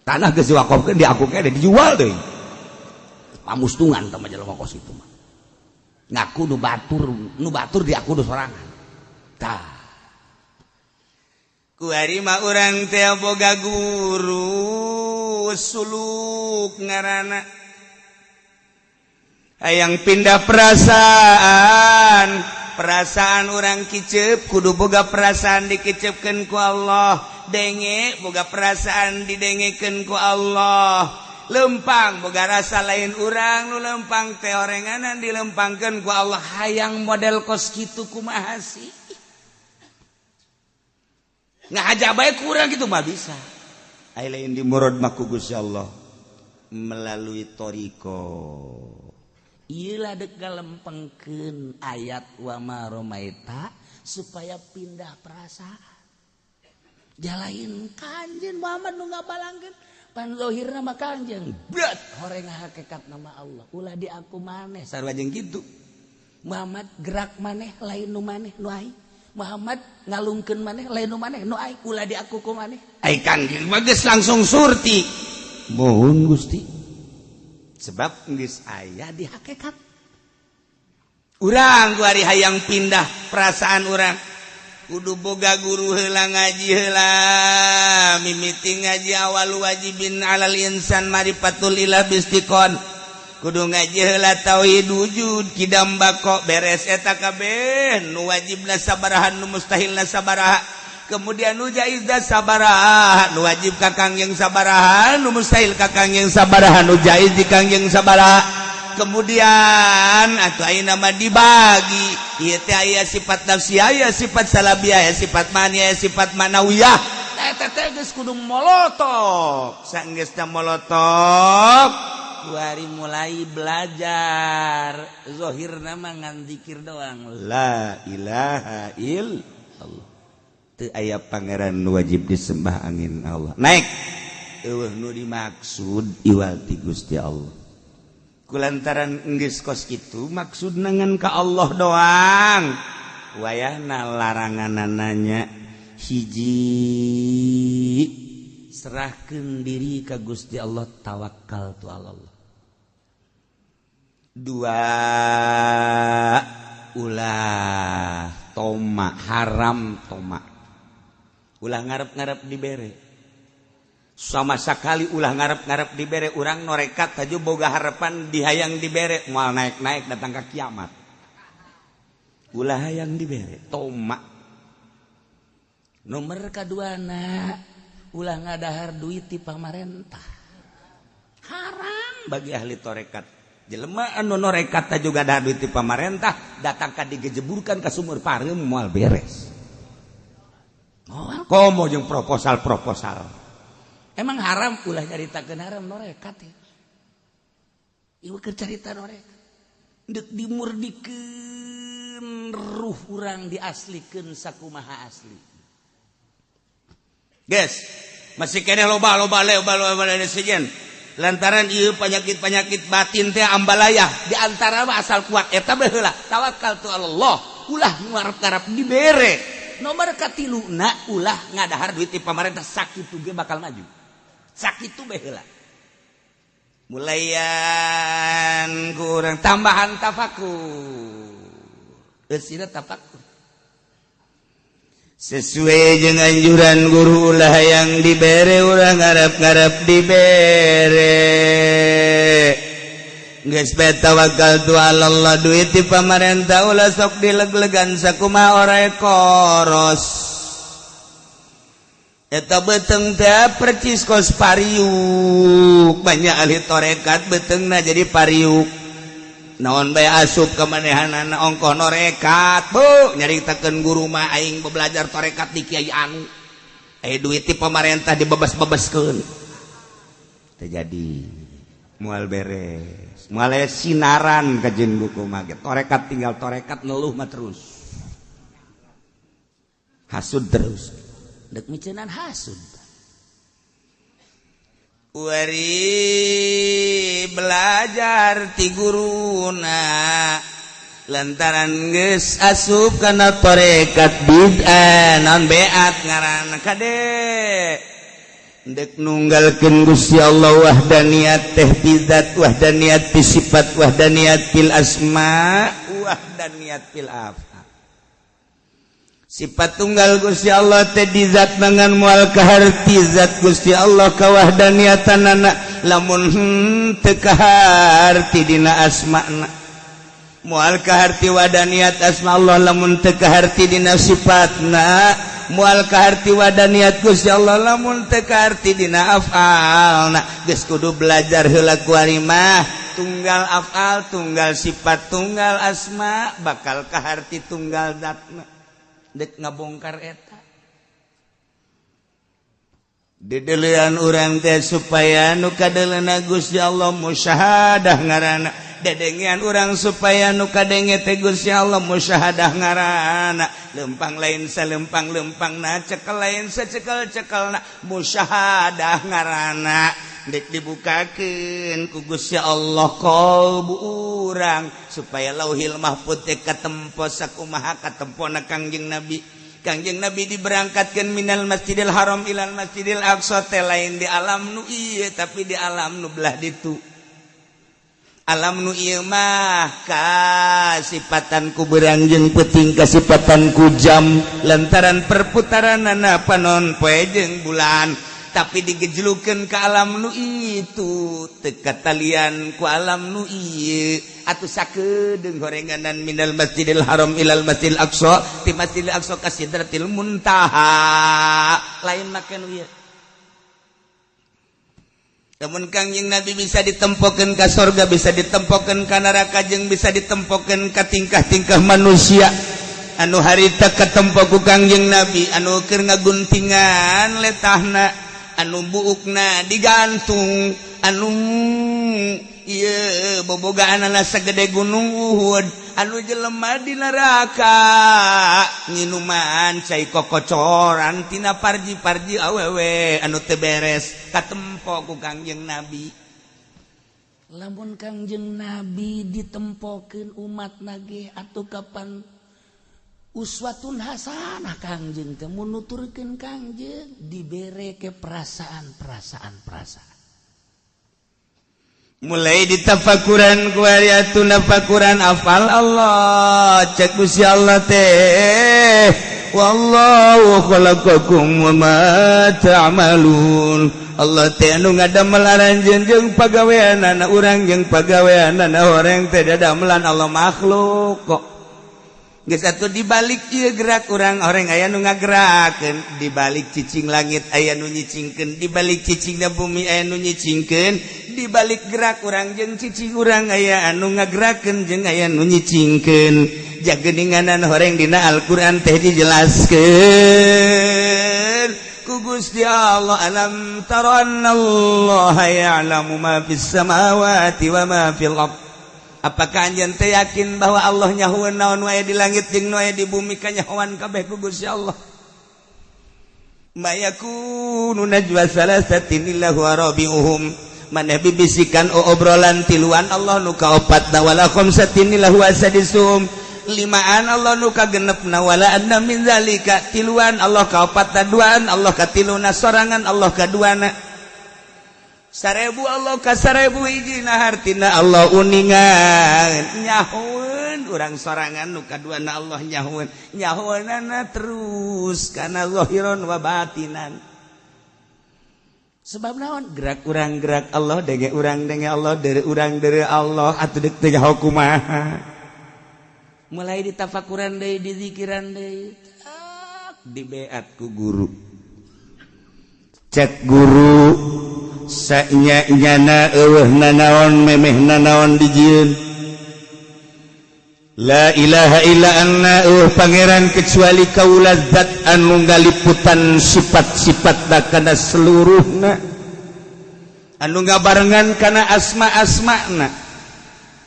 tanah geus diwakafkeun di aku kene dijual deui. Pamustungan tah mah jelema kos itu mah. Ngaku nu batur di aku nu sorangan. Tah. Ku ari mah urang teh boga guru suluk ngaranna. Hayang pindah perasaan urang kiceup kudu boga perasaan dikiceukeun ku Allah. Denge boga perasaan didengekeun ku Allah. Lempang boga rasa lain urang nu lempang teh orenganan dilempangkeun ku Allah. Hayang model kos kitu kumaha sih? Ngahaja bae ku urang kitu mah bisa. Ai lain dimurad mah ku Gusti Allah melalui thariqah. Ieu lah deuk galempengkeun ayat wa maromaita supaya pindah perasaan. Jalain Kanjeng Muhammad nu ngabalangkeun pan zahirna mah Kanjeng brat horeng hakikat nama Allah ulah di aku maneh sarua jeung kitu Muhammad gerak maneh lain nu maneh nu ai Muhammad ngalungkeun maneh lain nu maneh nu ai ulah di aku ku maneh ai Kanjeng mah geus langsung surti mohon Gusti sebab geus aya di hakikat urang ku ari hayang pindah perasaan urang kudu boga guru heula ngaji heula mimiti ngaji awal wajibin alal insan marifatul ilah bistiqon kudu ngaji heula tauhid wujud kidam bako beres eta kabeh nu wajibna sabaraha nu mustahilna sabaraha kemudian nu jaizna sabaraha nu wajib ka kangjeng sabaraha nu mustahil ka kangjeng sabaraha nu jaiz di kangjeng sabaraha kemudian atuh ayeuna mah dibagi ieu teh aya sifat nafsiyah aya sifat salabiyah aya sifat maniyah aya sifat manawiyah geus kudu molotov sanggeusna molotov kuari mulai belajar zahirna mah ngan zikir doang la ilaha illallah teu aya pangeran nu wajib disembah angin Allah naik eueuh nu dimaksud iwal ti Gusti Allah kulantaran geus kos kitu maksudna ngan ka Allah doang wayahna laranganana hiji serahkeun diri ka Gusti Allah tawakal tu Allah dua ulah toma haram toma ulah ngarep-ngarep dibere sama sekali ulah ngarep-ngarep dibere urang norekat taju boga harapan dihayang dibere moal naik-naik datang ka kiamat ulah hayang dibere toma nomor kaduana ulah ngadahar duit ti pamarentah haram bagi ahli torekat jelema anu norekat teh juga dahar duit ti pamarentah datang ka digejeburkan ka sumur pareum moal beres moal komo jeung proposal emang haram ulah nyaritakeun haram norekat ya ieu keur carita norekat deuk dimurdikeun ruh urang diaslikeun sakumaha asli. Guys, masih kene loba sejen. Lantaran ieu penyakit batin teh ambalaya di antara asal kuat eta baheula tawakal tu Allah ulah ngarep-ngarep dibere. Nomor katiluna ulah ngadahar duit ti pamarentah sakitu ge bakal maju. Sakitu baheula. Mulayan kurang tambahan tafakur. Eusina tafakur. Sesuai dengan anjuran guru ulah yang dibere ulah ngarep-ngarep dibere geus bae tawakal tu Allah duit ti pamarentah ulah sok dileg-legan sakumaha orae koros eta beuteng teh percis kos pariuk banyak ahli torekat beutengna jadi pariuk naon bae asup ka manehanana ongkoh norekat bu nyaritakeun guru mah aing belajar torekat di kiai anu duit ti pamarentah dibebas-bebaskeun teu jadi moal beres moal sinaran ka jeung buku mah torekat tinggal torekat neluh mah terus hasud terus deuk miceunaan hasud wari belajar ti guruna lantaran geus asup kana torekat bid'ah naon beat ngaranna kade dek nunggalkeun Gusti Allah wahdaniyat teh bizat wahdaniyat fi sifat wahdaniyat fil asma wahdaniyat fil af'al sifat tunggal Gusti Allah teh di zat mangan moal kaharti zat Gusti Allah kawahdaniatanana lamun teu kaharti dina asmana moal kaharti wadaniat asma Allah lamun teu kaharti dina sifatna moal kaharti wadaniat Gusti Allah lamun teu kaharti dina af'alna geus kudu belajar heula kuari mah tunggal af'al tunggal sifat tunggal asma bakal kaharti tunggal zatna dek ngabongkar eta dedelean urang teh supaya nu kadeleuna Gusti Allah musyahadah ngaranna dedengian urang supaya nu kadenge teh Gusti Allah musyahadah ngaranna lempang lain salempang-lempangna cekel lain sacekel-cekelna musyahadah ngaranna dek dibukakeun ku Gusti Allah qalbu urang supaya lauhil mahfuz teh katempo sakumaha katempona Kangjeng Nabi diberangkatkeun minal Masjidil Haram ilal Masjidil Aqsa teh lain di alam nu ieu tapi di alam nu belah ditu alam nu ieu mah kasipatan ku beurang jeung peuting kasipatan ku jam lantaran perputaranana panon poe jeung bulan tapi digejlukeun ka alam nu itu teu katalian ku alam nu ieu atuh sakedeung gorenganan minal Masjidil Haram ilal Masjidil Aqsa ti Masjidil Aqsa ka Sidratil Muntaha lain make nu ieu lamun Kangjeng Nabi bisa ditempokeun ka surga bisa ditempokeun ka neraka jeung bisa ditempokeun ka tingkah-tingkah manusia anu harita ketempoku Kangjeng Nabi anu keur ngaguntingan letahna anu buukna digantung anu ieu bobogaanna sagede gunung Uhud anu jelema di neraka nginuman cai kokocoran tina parji-parji awewe anu teu beres katempo ku Kangjeng Nabi. Lamun Kangjeng Nabi ditempokeun umat nage atuh kapan uswatun hasanah Kangjeng teh mun nuturkeun Kangjeng dibere ke perasaan mulai ditafakuran ku ariatun tafakuran afal Allah cek Gusti Allah teh wallahu khalaqakum wa ma ta'malun Allah teh anu ngadamel aranjeun jeung pagaweanana urang jeung pagaweanana horeng teh dadamelan Allah makhluk kok geus atuh dibalik ieu gerak urang horeng aya nu ngagerakeun dibalik cicing langit aya nu nyicingkeun dibalik cicingna bumi aya nu nyicingkeun dibalik gerak urang jeung cicing urang aya anu ngagerakeun jeung aya nu nyicingkeun jageuninganan horeng dina Al-Qur'an teh dijelaskeun ku Gusti Allah alam tarannallaha ya'lamu ma fis samawati wa ma fil ardh. Apakah anjeun teh yakin bahwa Allah nyahoeun naon wae di langit jeung nu aya di bumi kanyahoan kabeh ku Gusti Allah. Ma yakunu najwa salasatin illa huwa rabi'uhum. Maneh bibisikan obrolan tiluan Allah nu kaopatna wala khamsatin illa huwa sadisuhum. Limaan Allah nu kagenepna wala anna min zalika tiluan Allah kaopatna duaan Allah katiluna sorangan Allah kaduana. 1000 Allah ka 1000 hijina hartina Allah uningan nyahoeun urang sorangan nu kaduana Allah nyahoeunana terus kana zahiron wa batinan. Sebab naon gerak urang gerak Allah denge urang denge Allah deure urang deure Allah atuh deuk teh kumaha. Mulai ditafakuran deui dizikiran deui dibeat ku guru. Cek guru sanya-nyana eueuhna naon memehna naon dijieun la ilaha illa anna pangeran kecuali kaula zat anu ngaliputan sifat-sifatna kana seluruhna anu ngabarengan kana asma-asmana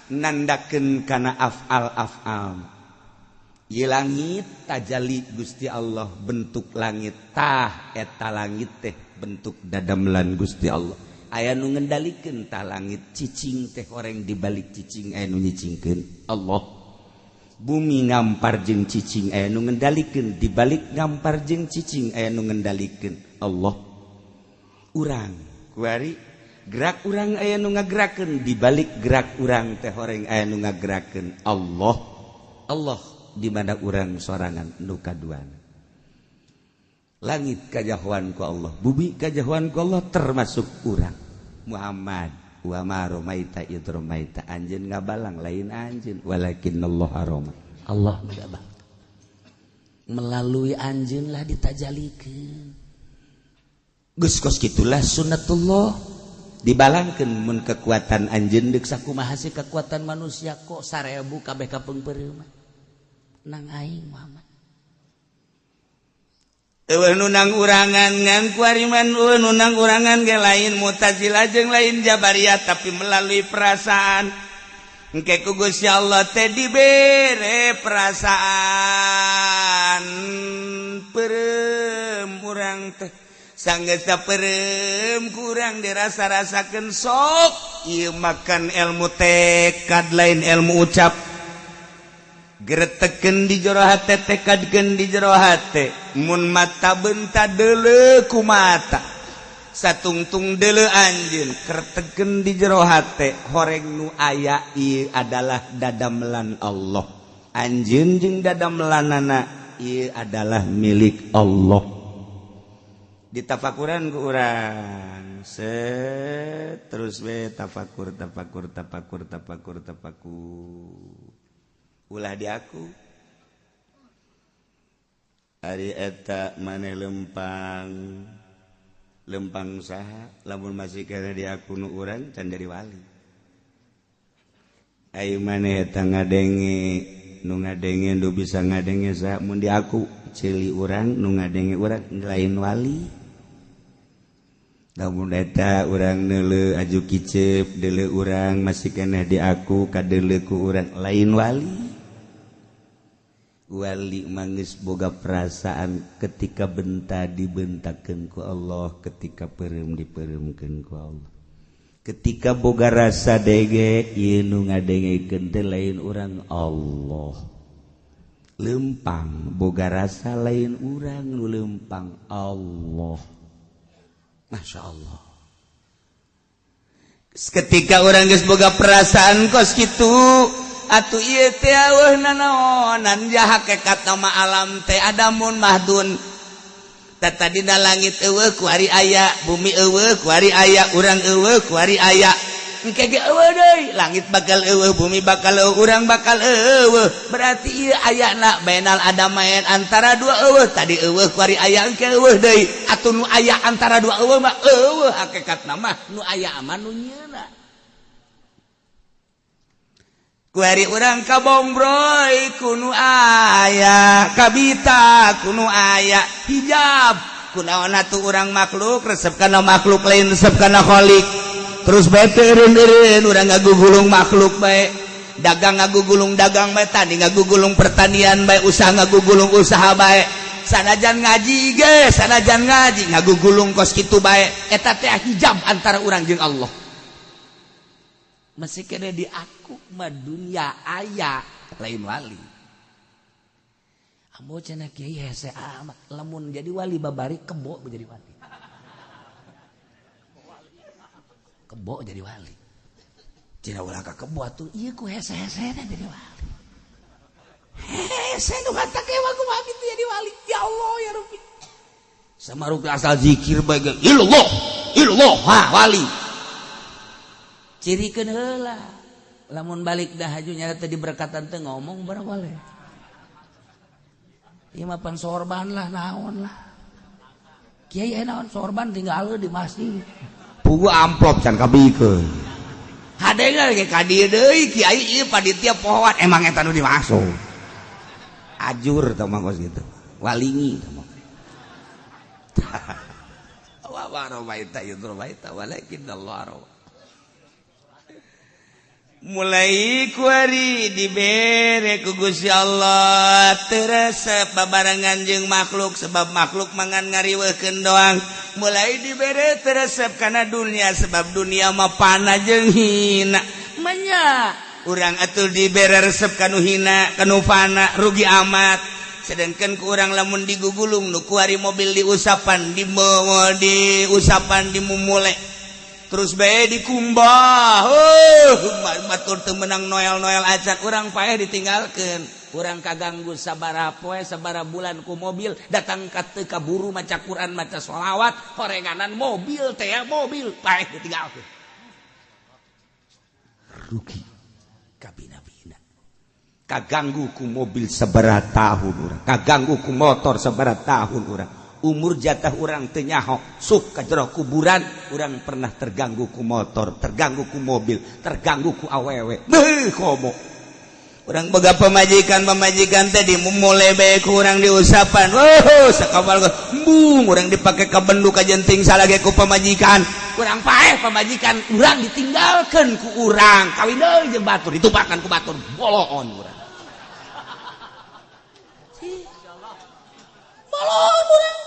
nandakeun kana af'al-af'al ieu langit tajalli Gusti Allah bentuk langit tah eta langit teh bentuk dadamelan Gusti Allah aya nu ngendalikeun tah langit cicing teh horeng dibalik cicing aya nu nyicingkeun Allah bumi ngampar jeung cicing aya nu ngendalikeun dibalik ngampar jeung cicing aya nu ngendalikeun Allah urang kuari gerak urang aya nu ngagerakeun dibalik gerak urang teh horeng aya nu ngagerakeun Allah di mana urang sorangan nu kaduana. Langit kajahuan ku Allah, bumi kajahuan ku Allah termasuk urang. Muhammad wa ma romaita id romaita anjeun ngabalang lain anjeun walakinnallahu aroma. Allah ngabang. Melalui anjeun lah ditajalikeun. Geus kos kitulah sunnatullah dibalangkeun mun kekuatan anjeun deuk sakumaha sih kekuatan manusia kok 1000 kabeh kapeungpeureuh mah. Nang aing Muhammad nunang urangan ngan kuariman nunang urangan ge lain Mu'tazilah jeung lain Jabariyah tapi melalui perasaan engke ku Gusti Allah teh dibere perasaan peureum urang teh sanggeus peureum kurang dirasa-rasakeun sok ieu makan ilmu tekad lain ilmu ucap geretekeun di jero hate tekadkeun di jero hate mun mata benta deuleu ku mata satungtung deuleu anjeun keretekeun di jero hate horeng nu aya ieu adalah dadamelan Allah anjeun jeung dadamelanana ieu adalah milik Allah ditafakuran ku urang terus we tafakur ulah di aku hari eta maneh lempang saha lamun masih kana di aku nu urang can dari wali ayeuna maneh eta ngadenge nu ngadenge lu bisa ngadenge mun di aku cili urang nu ngadenge urang lain wali. Namun eta urang neuleuh aju kicep deuleu urang masih keneh di aku kadeuleu ku urang lain wali. Wali manggeus boga perasaan ketika benta dibentakeun ku Allah, ketika peureum dipeureumkeun ku Allah. Ketika boga rasa dege ieu nu ngadengekeun teh lain urang Allah. Lempang boga rasa lain urang nu lempang Allah. Masya Allah. Ketika orang geus boga perasaan kos kitu, atuh ieu teh eueuhna naonan ja hakikat nama alam teh adamun mahdun. Tata dina langit eueuh ku ari aya, bumi eueuh ku ari aya, urang eueuh ku ari aya. Engke ge eueuh deui, langit bakal eueuh, bumi bakal eueuh, urang bakal eueuh. Berarti ieu ayana bainal adamain antara dua eueuh, tadi eueuh ku ari aya engke eueuh deui. Atuh nu aya antara dua eueuh mah eueuh hakikatna mah nu aya mah nu nyieuna. Ku ari urang kabombroy ku nu aya, kabita ku nu aya, hijab kunaon atuh urang makhluk resep kana makhluk lain resep kana khaliq. Terus bae eureun-eureun urang ngagugulung makhluk bae, dagang ngagugulung dagang bae, tani ngagugulung pertanian bae, usaha ngagugulung usaha bae. Sanajan ngaji ge, sanajan ngaji ngagugulung kos kitu bae. Eta teh hijab antara urang jeung Allah. Masih kene di aku mah dunia aya lain wali. Ambo cenah kiai hese amat lamun jadi wali babari kebo jadi wali. Kebo jadi wali. Cina ulah ka kebo atuh ieu ku hese-hesena jadi wali. Hese nu hatak ewa kumaha kitu jadi wali. Ya Allah ya Rabbi. Samaruk asal zikir bae ge ilallah, ilallah, ha wali. Cirikeun heula. Lamun balik dah haju nya teh diberkatan teh ngomong barawale. Ieu mah pan sorban lah naon lah. Kiai naon sorban tinggal di masjid. Pugu amplop can kabikeun. Hadengan ge ka dieu deui kiai ieu panitia pohon emang eta nu dimasuk. Ajur tah mah kos kitu. Walingi tah mah. Wa barobaita yudrobaita walakin Allah. Mulai kuari dibere ku Gusti Allah terasa babarengan jeung makhluk sebab makhluk mangan ngariweuhkeun doang. Mulai dibere teresep kana dunia sebab dunia mah pana jeung hina. Manya urang atuh dibere resep kanu hina kanu pana rugi amat. Sedangkan ku urang lamun digugulung nu kuari mobil diusapan diusapan dimumule. Terus bae dikumbah, batur teu menang noel-noel acan, urang paeh ditinggalkeun. Urang kaganggu sabaraha poe, sabaraha bulan ku mobil, datang ka teu kaburu maca Quran, maca sholawat, horenganan mobil teh ya, mobil paeh ditinggalkeun. Rugi kabina-bina. Kaganggu ku mobil sabaraha tahun urang, kaganggu ku motor sabaraha tahun urang. Umur jatah urang teu nyaho suh ka jero kuburan urang pernah terganggu ku motor, terganggu ku mobil, terganggu ku awewe. Beuh komo. Urang boga pamajikan teh dimumule bae ku urang diusapan. Sakabal embung urang dipake ka bendu ka jenting salage ku pamajikan. Urang paeh pamajikan urang ditinggalkeun ku urang. Kawin deui jeung batur ditupakan ku batur boloon urang. Boloon urang.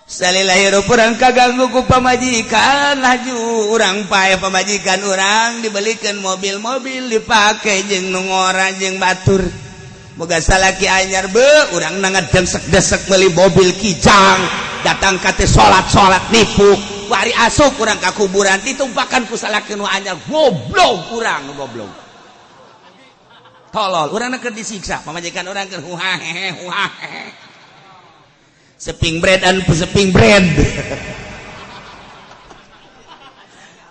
Salilahir urang kaganggu ku pamajikan laju urang paeh pamajikan urang dibelikeun mobil-mobil dipake jeung nu ngora jeung batur boga salaki anyar beuh urang ngedesek-desek meuli mobil kijang datang ka teh salat nipu bari asup urang ka kuburan ditumpakan ku salaki nu anyar goblok urang nu goblok tolol urang keur disiksa pamajikan urang keur huhahe seping bread and seping bread.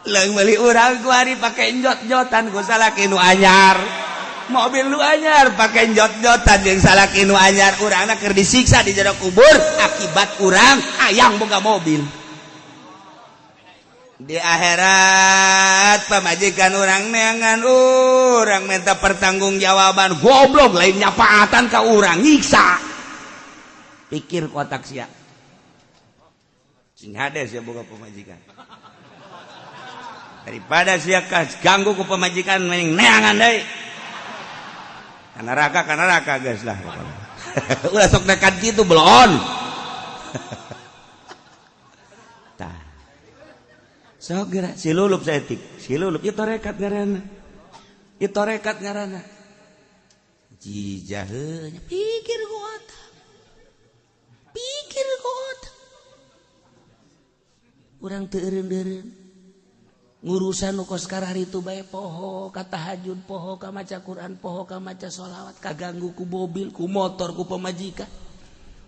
Leung meuli urang kuari pake njot-njotan ku salaki nu anyar. Mobil nu anyar pake njot-njotan jeung salaki nu anyar. Urangna keur disiksa di jero kubur akibat urang hayang boga mobil. di akhirat pamajikan orang neangan orang minta pertanggungjawaban goblok lain nyapaatan ka urang nyiksa pikir kotak sia sing hades ya boga pamajikan daripada sia ganggu ku pamajikan mending neangan deui ka neraka geus lah ulah sok dekat kitu belon sok geura si lulup saeutik si lulup ieu torekat ngaranna jijah heunya pikir ku otak urang teu eureun-eureun ngurusan nu kos karari itu bae poho ka tahajud poho ka maca Quran poho ka maca sholawat kaganggu ku mobil ku motor ku pamajikan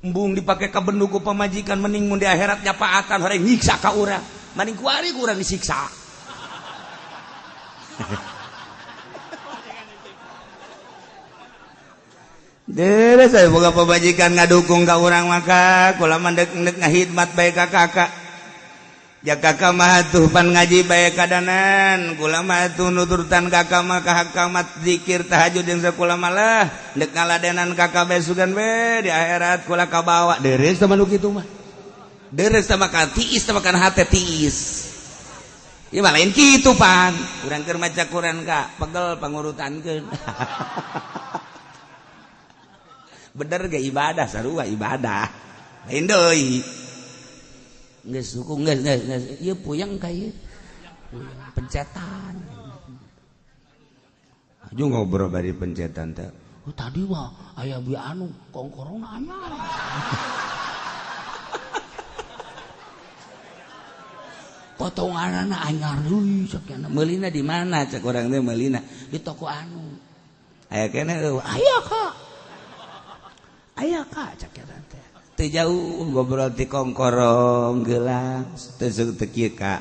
embung dipake ka bendu ku pamajikan mending mun di akhirat nyapaatan horeng nyiksa ka urang mending kuari ku urang disiksa Deres saya boga pamajikan ngadukung ka urang maka kula mandek ngahidmat bae ka kakak ya kakak mah tuh pan ngaji bae kadanan kula mah tuh nuturtan kakak mah ka hakamat zikir tahajud jeung sakula malah dek ngaladenan kakak besugan be di akhirat kula kabawa deres teh nu kitu mah deres sama kan tiis sama kan hate tiis ieu mah lain kitu pan urang keur maca Quran ka pegel pangurutankeun bener ge ibadah sarua ibadah lain deui geus hukum geus ieu puyeng ka ieu pencetan aju ngobrol bari pencetan teh tadi mah aya bi anu kongkorona anyar potonganana anyar deui sakena meulina di mana cek urang teh meulina di toko anu aya keneh aya ka cek teh teu jauh ngobrol ti kongkorong geulang teu kieu ka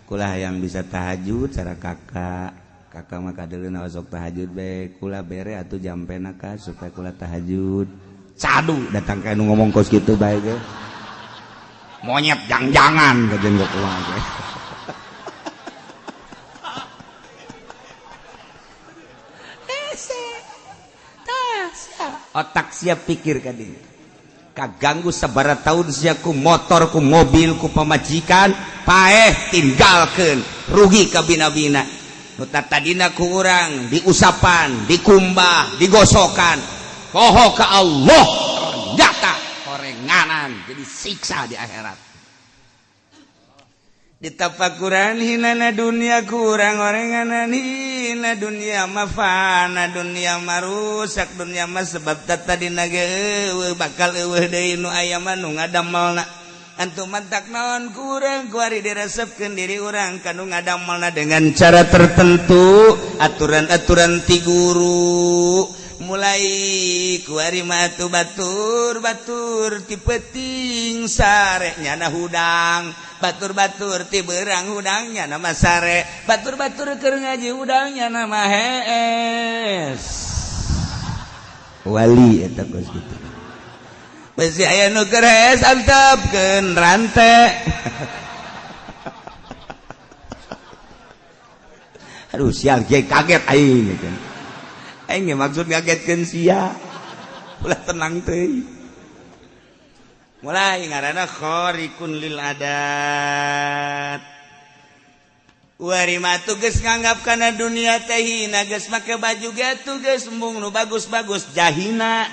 kula hayang bisa tahajud cara kakak mah kadeulina osok tahajud bae kula bere atuh jampena ka supaya kula tahajud cadu datang ka nu ngomong kos kitu bae ge monyet jang-jangan kajen gak kumaha ge otak siap pikir ka dieu kaganggu sabaraha taun sia ku motor ku mobil ku pamajikan paeh tinggalkeun rugi ka bina-bina nu tadina ku urang diusapan dikumbah digosokan poho ka Allah ternyata horenganan jadi siksa di akhirat ditapakuran hinana dunia kurang orenganan hina dunia mafana dunia marusak dunia mah sebab tadina ge bakal eueuh deui nu aya mah nu ngadamelna antum mantak naon kurang kuari diresepkeun diri urang kanu ngadamelna dengan cara tertentu aturan-aturan ti guru mulai kuari matu batur ti peuting sare nyana hudang batur ti beurang hudangnya nama sare batur keur ngaji hudangnya nama hees wali eta geus kitu besi aya nu keur hees antepkeun rante aduh sial ge kaget aing gitu aing maksud ngagetkeun sia ulah tenang teuy mulai ngaranna khariqun lil adat wari matu geus nganggap kana dunia teh hina geus make baju gatu geus embung nu bagus-bagus jahina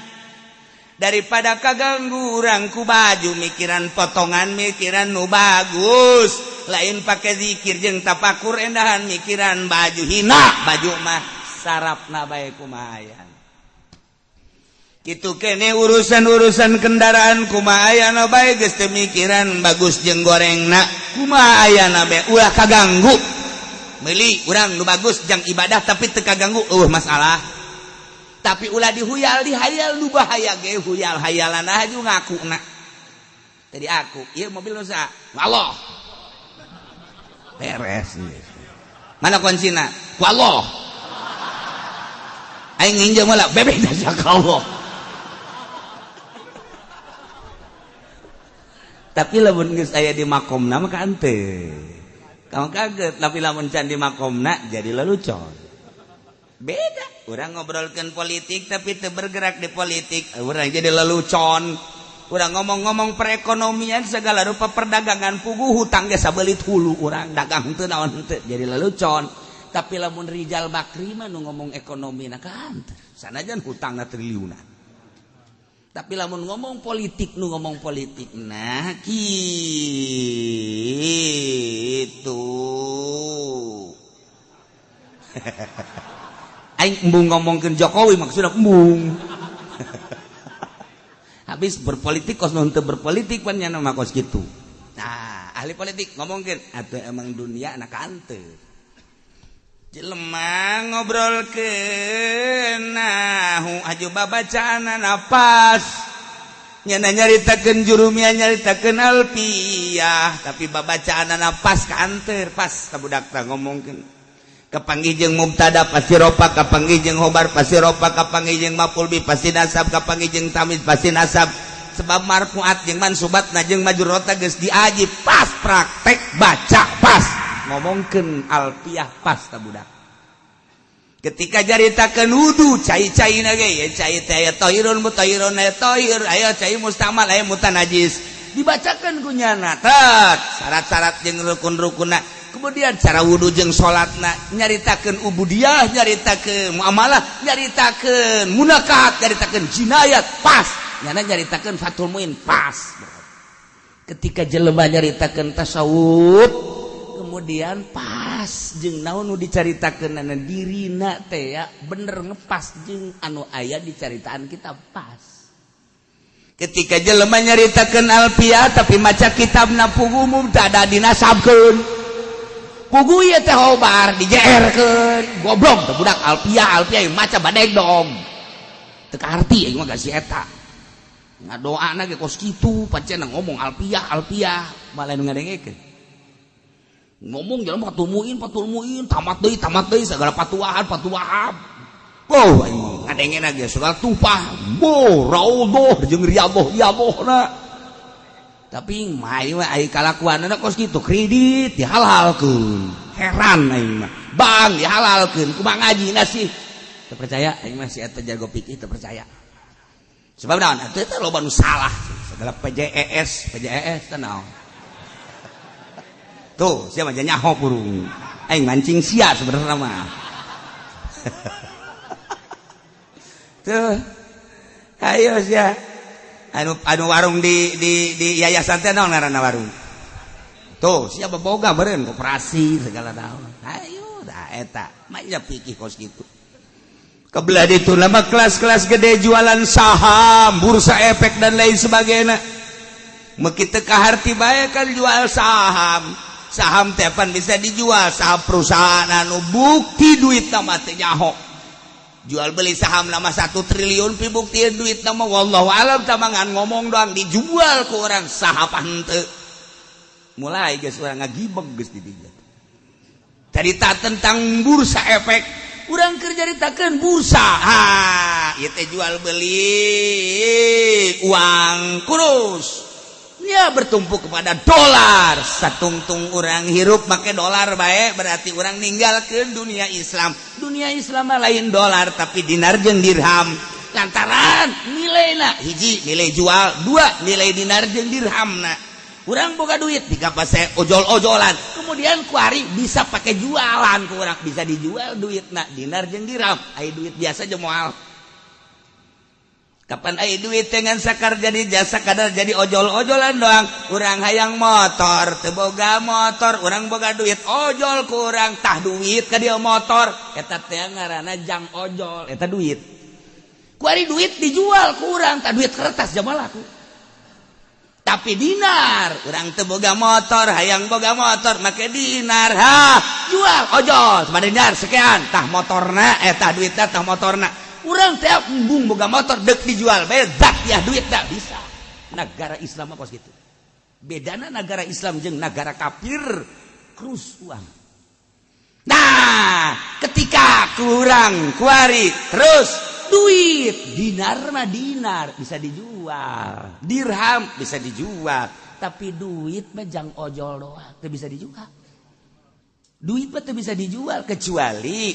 daripada kaganggu urang ku baju mikiran potongan mikiran nu bagus lain pake zikir jeung tapakur endahan mikiran baju hina baju mah sarapna bae kumaha aya kitu kene urusan-urusan kendaraan kumaha ayana bae geus teu mikiran bagus jeung gorengna kumaha ayana bae ulah kaganggu meuli urang nu bagus jang ibadah tapi teu kaganggu masalah tapi ulah dihuyal dihayal nu bahaya ge huyal hayalan aju ngakuna tadi aku ieu mobil nu saha Allah beres mana kuncina ku Allah aing nginjau malah bebek dasar Allah tapi lamun geus aya di makomna mah ka henteu kamu kaget tapi lamun can di makomna jadi lelucon beda urang ngobrolkeun politik tapi teu bergerak di politik urang jadi lelucon urang ngomong-ngomong perekonomian segala rupa perdagangan puguh hutang ge sabelit hulu urang dagang teu naon teu jadi lelucon tapi lamun Rijal Bakri mah nu ngomong ekonomi na kan sanajan hutangna triliunan tapi lamun ngomong politik nu ngomong politik nah gitu aing embung ngomongkeun Jokowi maksudna embung habis berpolitik kos nu teu berpolitik pan nya mah kos kitu nah ahli politik ngomongkeun atuh emang dunia anak hanteu jelema ngobrolkeun nahu aju babacaan napas nyana nyaritakeun jurumia nyaritakeun alfiyah tapi babacaan napas kanteur pas ka budak teh ngomongkeun kapanggih jeung mubtada pasti rofa kapanggih jeung khobar pasti rofa kapanggih jeung maf'ul bi pasti nasab kapanggih jeung tamyiz pasti nasab sebab marfuat jeung mansubatna jeung majrurata geus diaji pas praktek baca pas ngomongkeun alfiyah pas ka budak ketika jaritakeun wudu cai-caina ge ya cai teh tahirun mutahhirun tahir aya cai mustamal aya mutanajis dibacakeun ku nyana tet syarat-syarat jeung rukun-rukunna kemudian cara wudu jeung salatna nyaritakeun ubudiyah nyaritakeun muamalah nyaritakeun munakahat nyaritakeun jinayat pas nyana nyaritakeun fatul muin pas ketika jelema nyaritakeun tasawuf kemudian pas jeung naon nu dicaritakeunana dirina teh ya bener ngepas jeung anu aya dicaritaan kita pas ketika jelema nyaritakeun alfiyah tapi maca kitabna pugu mubtada dinasabkeun pugu ieu teh hobar dijeerkeun goblok teh budak alfiyah maca badeg dong teu karti aing mah gasi eta ngadoana ge kos kitu pancen ngomong alfiyah malah nu ngadengekeun ngomong jalan patul muin tamat deui segala patuahan oh ngadengen lagi segala tupah raudhah jeung riyadhah tapi mai mah ai kalakuanna kos kitu kredit dihalalkeun heran aing mah bang dihalalkeun kumaha ngajina sih teu percaya aing mah si eta jago pikir teu percaya sebab naon atuh teh loba nu salah segala PJES teh naon tuh siapa aja nyaho burung aing mancing sia sebenarnya mah tuh ayo sia anu warung di yayasan teh naon ngaranna warung tuh siapa boga beureun koperasi segala naon ayo da eta manya pikir kos kitu kebelah ditu nama kelas-kelas gede jualan saham bursa efek dan lain sebagainya meuki teu kaharti bae kan jual saham tepan bisa dijual saham perusahaan anu bukti duit nama teh nyaho jual beli saham nama 1 triliun pi buktiin duit nama wallahu alam tamangan ngomong doang dijual ke orang sahapan teu mulai geus urang ngagibeg geus di dieu cerita tentang bursa efek urang keur caritakeun bursa ieu teh jual beli uang kurus nya bertumpu kepada dolar satungtung orang hirup make dolar bae berarti orang ninggalkeun dunia Islam mah lain dolar tapi dinar jeung dirham lantaran nilaina hiji nilai jual dua nilai dinar jeung dirhamna urang boga duit dikapase ojol-ojolan kemudian kuari bisa pakai jualan ku urang bisa dijual duitna dinar jeung dirham aya duit biasa jeung moal kapan aya duit dengan sakar jadi jasa kadar jadi ojol-ojolan doang urang hayang motor teu boga motor urang boga duit ojol ku urang tah duit ka dieu motor eta teh ngaranna jang ojol eta duit kuari duit dijual ku urang tah duit kertas jamalaku tapi dinar urang teu boga motor hayang boga motor make dinar jual ojol sama dinar sekian tah motorna eta duitna tah motorna urang teh embung boga motor dek dijual bae zat ya duit dah bisa negara Islam apa gitu bedana negara Islam jeung negara kafir krus uang nah ketika kurang kuari terus duit dinar mah dinar bisa dijual dirham bisa dijual tapi duit mah jang ojol doang teu bisa dijual duit betul bisa dijual kecuali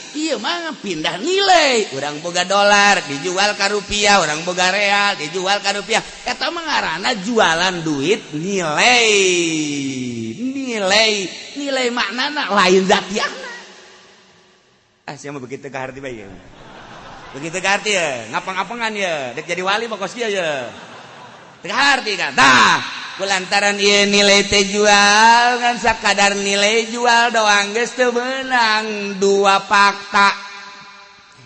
iya mah pindah nilai orang boga dolar dijual ka rupiah orang boga real dijual ka rupiah eta mah ngaranna jualan duit nilai maknana lain zatiana sia mah begitu ka harti bae begitu ka harti ya ngapang-ngapangan ya dek jadi wali mah kos dia ya teu harti kan tah kulantaran ieu nilai teh jual ngan sakadar nilai jual doang geus teu meunang dua fakta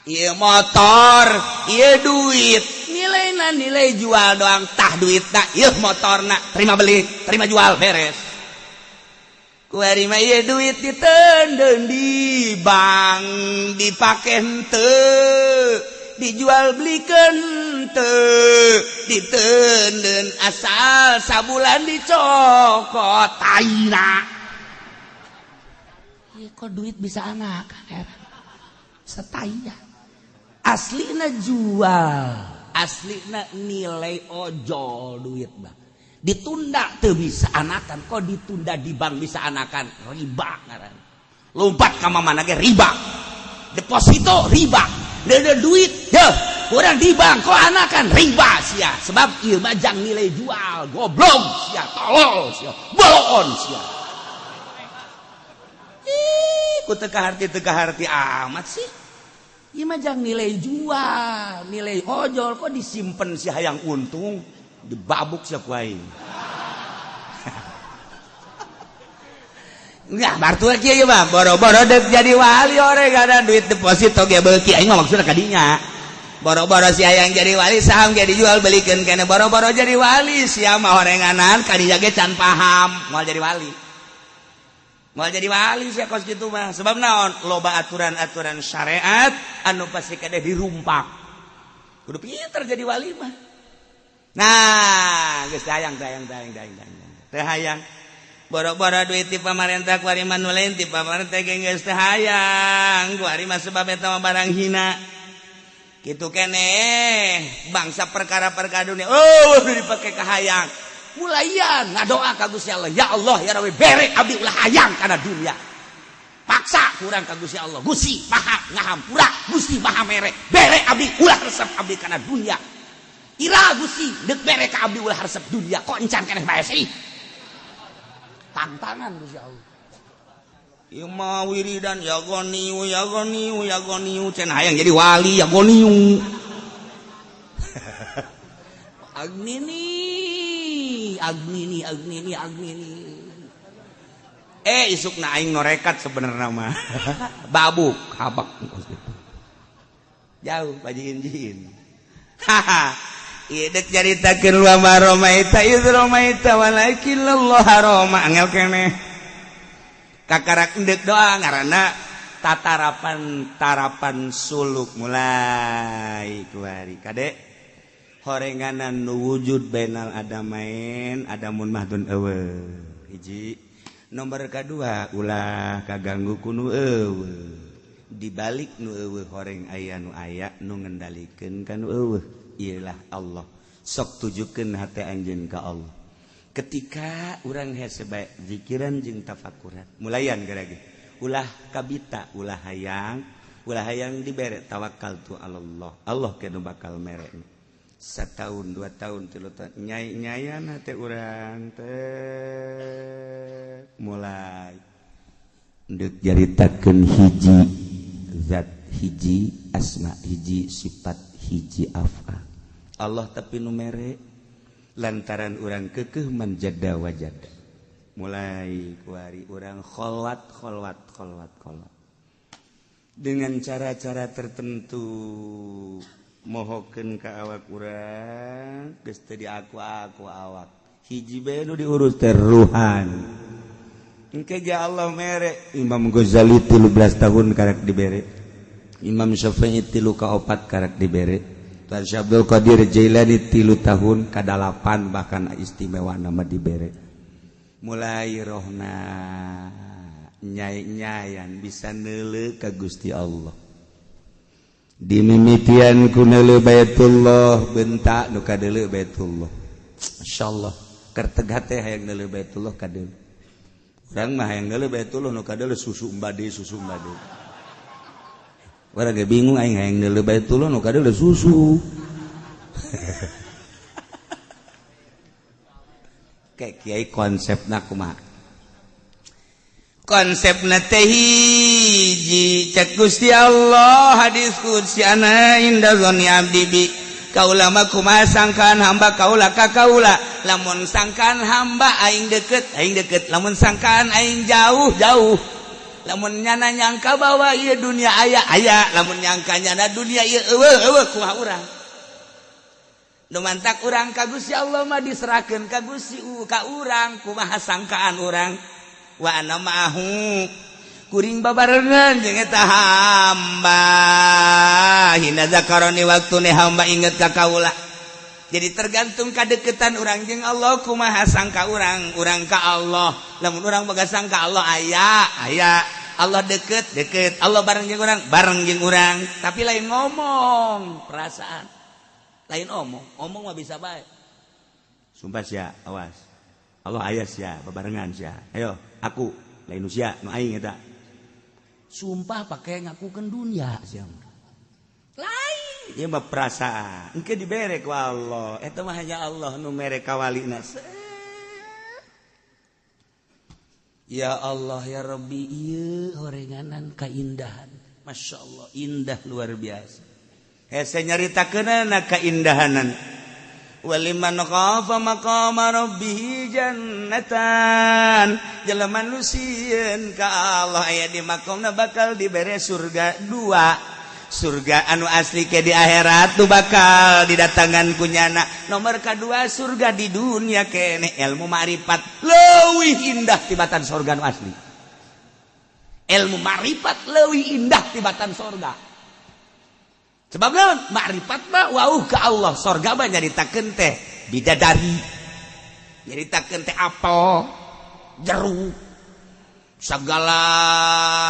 ieu motor ieu duit nilaina nilai jual doang tah duitna ieu motorna terima beli terima jual beres kuari mah ieu duit diteundeun di bank dipake henteu dijual belikan diteundeun asal sabulan dicokot taina kok duit bisa anakan setaya aslina jual aslina nilai ojol duit bah ditunda teu bisa anakan kok ditunda di bank bisa anakan riba ngaran lompat ka mamana ge riba deposito riba ada duit ya orang di bank kok anakan riba sia sebab ieu mah jang nilai jual goblok sia tolol sia bolon sia ku teu harti amat sih ieu mah jang nilai jual nilai ojol kok disimpen sia hayang untung dibabuk sia ku aing enggak bartua kieu ye mah boro-boro deuk jadi wali orek ada duit deposito ge beuki aing mah maksudna ka dinya boro-boro si hayang jadi wali saham ge dijual belikeun keneh boro-boro jadi wali sia mah horenganan ka dinya ge can paham moal jadi wali sia kos kitu mah sebab naon loba aturan-aturan syariat anu pasti kade dirumpak kudu pinter jadi wali mah nah geus hayang teu hayang boro-boro duit ti pamarentah ku ari mah nu lain ti pamarentah ge geus teu hayang ku ari mah sebab eta mah barang hina kitu keneh bangsa perkara-perkara dunia dipake ka hayang mulaian ngadoa ka Gusti Allah ya Allah ya Rabbi bere abdi ulah hayang kana dunia paksa kurang ka Gusti Allah Gusti maha ngahampura Gusti maha mere bere abdi ulah resep abdi kana dunia ira Gusti deuk bere ka abdi ulah resep dunia kok encan keneh bae sih tantangan Gusti Allah. Ieu mah wiridan ya goniu cenah hayang jadi wali ya goniu. Agnini. Isukna aing norekat sebenarnya mah. Babuk, habak. Jauh bajin-jin. Idek jaritakeun wa maromaita iz romaita walakin Allah haroma angel keneh kakarak endek doa ngaranna tarapan suluk mulai kuari kade horenganan nu wujud bainal adamain adamun mahdun eueuh hiji nomor kadua ulah kaganggu ku nu eueuh dibalik nu eueuh horeng aya nu ngendalikeun ka nu eueuh ialah Allah sok tujukeun hate anjeun ka Allah ketika urang hese bae zikiran jeung tafakuran mulayan garage ulah kabita ulah hayang dibere tawakal tu Allah ke nu bakal mere satahun 2 tahun 3 tahun nyai-nyayan hate urang teh mulai deuk jaritakeun hiji zat hiji asma hiji sifat hiji af'al Allah tapi numere lantaran urang keukeuh manjada wajada mulai kuari urang kholwat dengan cara-cara tertentu mohokeun ka awak urang geus teu diaku awak hiji bae nu diurus teh ruhani engke ge Allah mere Imam Ghazali 13 tahun karek dibere Imam Syafi'i 3 ka 4 karek dibere Syekh Abdul Qadir Jailani 3 tahun ka 8 bahkan istimewa nama dibere mulai rohna nyai-nyayan bisa neuleuh ka Gusti Allah dimimitian ku neuleuh Baitullah bentak nu ka deuleuh Baitullah masyaallah keur tegah teh hayang neuleuh Baitullah ka deuleuh urang mah hayang deuleu bae tuluh nu kadeuleu susu embade urang ge bingung aing hayang deuleu bae tuluh nu kadeuleu susu kayak kiai konsepna kumaha konsepna teh hiji cek Gusti Allah hadis qudsi ana inda zonni abdi bi kaula mah kumaha sangkaan hamba kaula ka kaula lamun sangkaan hamba aing deket lamun sangkaan aing jauh lamun nyana nyangka bahwa ieu dunia aya lamun nyangka nyana dunia ieu eueuh kumaha urang nu mantak urang ka Gusti Allah mah diserahkeun ka Gusti ka urang kumaha sangkaan urang wa ana ma'ahu kuring babarengan jeung eta hamba hina zakaroni waktune hamba inget ka kaula jadi tergantung kadeketan urang jeung Allah kumaha sangka urang ka Allah lamun urang boga sangka Allah aya Allah deket Allah bareng jeung urang tapi lain ngomong perasaan lain omong mah bisa baik sumpah sia awas Allah aya sia babarengan sia ayo aku lain usia nu aing eta sumpah pake ngakukeun dunia sia lain ieu mah perasaan engke dibere ku Allah eta mah hanya Allah nu mere ka walina ya Allah ya Rabbi ieu horenganan kaindahan masyaallah indah luar biasa hese nyaritakeunana kaindahanan waliman khafa maqama rabbih jannatan jelema nu sieun ka Allah aya di makomna bakal dibere surga dua surga anu asli ke di akhirat tu bakal didatangan ku nyana nomor kedua surga di dunia kene ilmu ma'rifat leuwih indah tibatan surga anu asli ilmu ma'rifat leuwih indah tibatan surga sebab naon makrifat mah wauh ka Allah sorga mah nyaritakeun teh bidadari nyaritakeun teh apel jeruk segala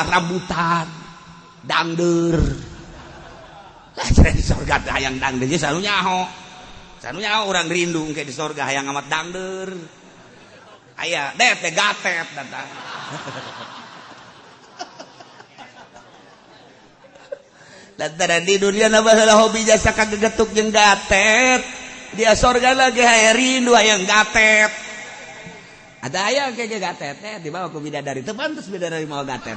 rambutan dangdeur lah cenah di sorga teh hayang dangdeur ge sanu nyaho urang rindu engke di sorga hayang amat dangdeur aya teh gatet datang lantaran di dunia nabasalah hobi jasa kagegetuk jeung gatet dia sorga lagi hayang rindu hayang gatet ada hayang kayak gatet dibawa ku bidadari teu pantes bidadari mau gatet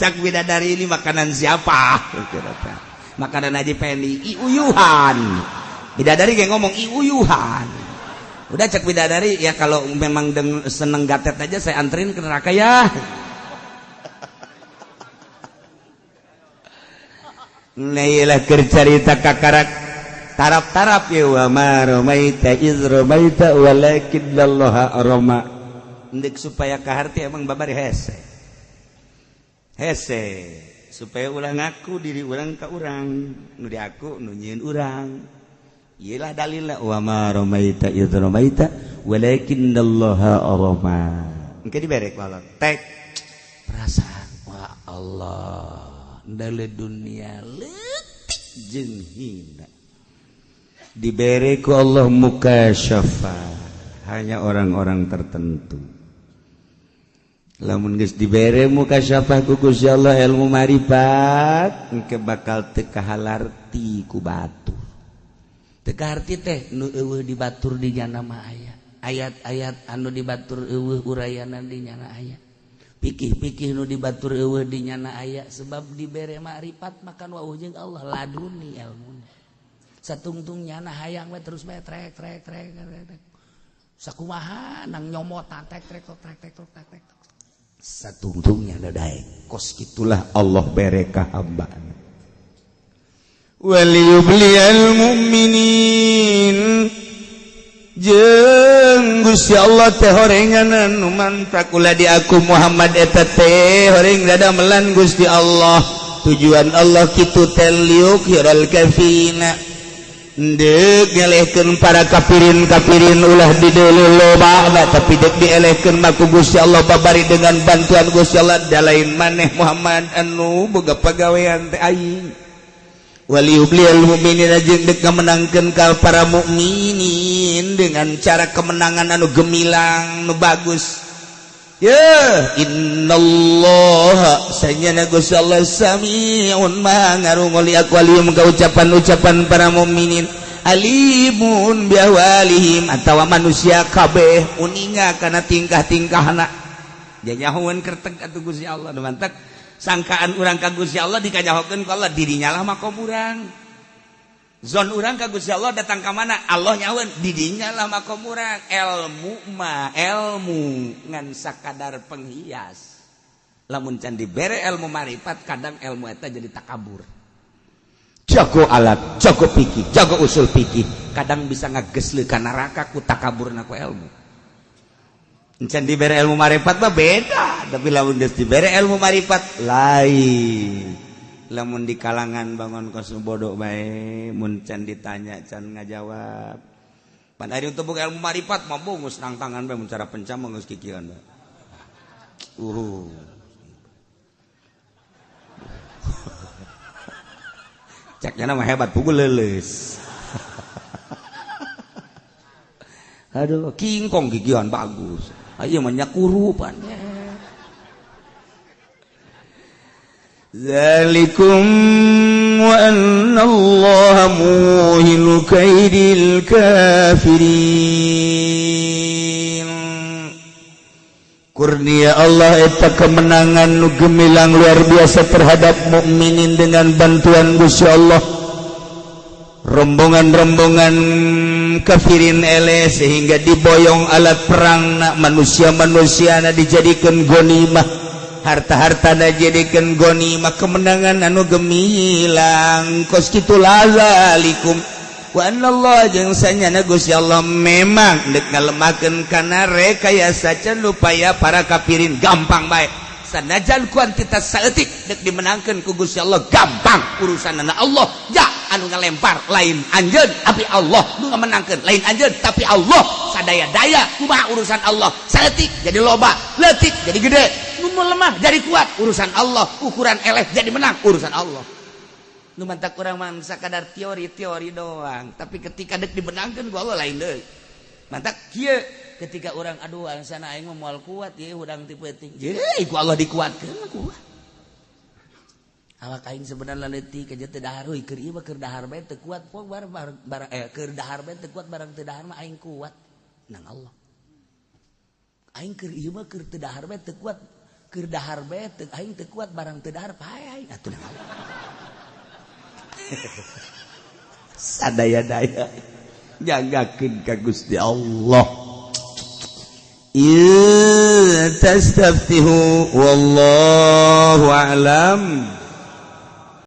cak bidadari ini makanan siapa makanan Haji Pendi iuyuhan bidadari kayak ngomong iuyuhan udah cak bidadari ya kalau memang seneng gatet aja saya anterin ke neraka ya Nailah kercarita kakarak tarap-tarap ya wa ma ramaita iz ramaita walakin Allah arama ndek supaya kaharti emang babari hese supaya ulah ngaku diri urang ka urang nu di aku nu nyieun urang iyalah dalilna wa ma ramaita iz ramaita walakin Allah arama engke dibere ku Allah tek perasaan wa Allah dalam dunia letik jeung hina diberi ku Allah mukasyafah hanya orang-orang tertentu lamun geus dibere mukasyafah ku Gusti Allah ilmu marifat engke bakal teu kahalarti ku batur teu kaharti teh nu eueuh dibatur di nyana mah aya ayat-ayat anu dibatur eueuh urayana di nyana aya pikih-pikih nu dibatur eueuh di nyana aya sebab dibere makrifat makan wauh jeung Allah laduni ilmuna satungtung nyana hayang we terus we trek sakumaha nang nyomot trek satungtungnya dadaek kos kitulah Allah bere ka hamba waliyubliyal mu'minin jeung Gusti Allah teh horenganan nu mantak ulah di aku Muhammad eta teh horeng dadamelan Gusti Allah tujuan Allah kitu teh liukhirul kafina deuk ngelehkeun para kafirin ulah dideuleuh loba tapi deuk dielehkeun mah ku Gusti Allah babari dengan bantuan Gusti Allah da lain maneh Muhammad anu boga pagawean teh aing waliublil mukminin jeung dek menangkeun ka para mukminin dengan cara kemenangan anu gemilang nu bagus. Ya innallaha sayyana Gusti Allah samiun mangarungoli aqwalihim ka ucapan-ucapan para mukminin alimun biawalihim atawa manusia kabeh uninga kana tingkah-tingkahna. Janyahoeun kerteg atuh Gusti Allah mantak sangkaan urang ka Gusti Allah dikajahokeun ku Allah dirinya lah makom urang. Zon urang ka Gusti Allah datang ka mana? Allah nyaweun dirinya lah makom urang. Ilmu ngan sakadar penghias. Lamun can dibere ilmu marifat kadang ilmu eta jadi takabur. Jago alat, jago pikir, jago usul pikir, kadang bisa ngagesleun ka neraka ku takaburna ku ilmu. Encan dibere ilmu marifat mah beda, tapi lamun geus dibere ilmu marifat lain. Lamun di kalangan bangun kos bodoh bae, mun can ditanya can ngajawab. Pan ari untuk buka ilmu marifat mah bongus nang tangan bae mun cara pencam geus kikieuan bae. Ceknya mah hebat pukul leuleus. Aduh, kingkong gigian bagus. Ayo menyakurupan. Zalikum wa annallaha muhinu kaidil kafirin. Kurnia Allah eta kemenangan nu gemilang luar biasa terhadap mukminin dengan bantuan Gusti Allah. Rombongan-rombongan kafirin ele sehingga diboyong alat perang na manusia-manusia na dijadikan ghanimah, harta-harta na dijadikan ghanimah, kemenangan anu gemilang. Kos kitu lazalikum wa anallahu jeung sanyana Gusti Allah memang deuk ngalemahkeun kana rekayasa can lupaya para kafirin gampang bae. Sanajan kuantitas saeutik deuk dimenangkeun ku Gusti Allah gampang urusanna Allah. Ja anu ngalempar lain anjeun tapi Allah nu ngamenangkeun lain anjeun tapi Allah sadaya-daya kumaha urusan Allah. Saeutik jadi loba, leutik jadi gede, nu lemah jadi kuat urusan Allah, ukuran eleh jadi menang urusan Allah. Nu mantak urang mah sakadar teori-teori doang, tapi ketika deuk dimenangkeun ku Allah lain deui. Mantak kieu ketika orang aduh sana aing mah moal kuat ye udang ti peuting. Jadi ku Allah dikuatkeun kuat. Awak aing sebenarnya leutik ke teu dahar euy keur ieu mah keur dahar bae teu kuat pok barang keur dahar bae teu kuat barang teu dahar mah aing kuat nang Allah. Aing keur ieu mah keur teu dahar bae teu kuat keur dahar bae teu aing teu kuat barang teu dahar pae aing atuh nang Allah. Sadaya-daya jagakeun ka Gusti Allah. Tastaftihu wallahu a'lam.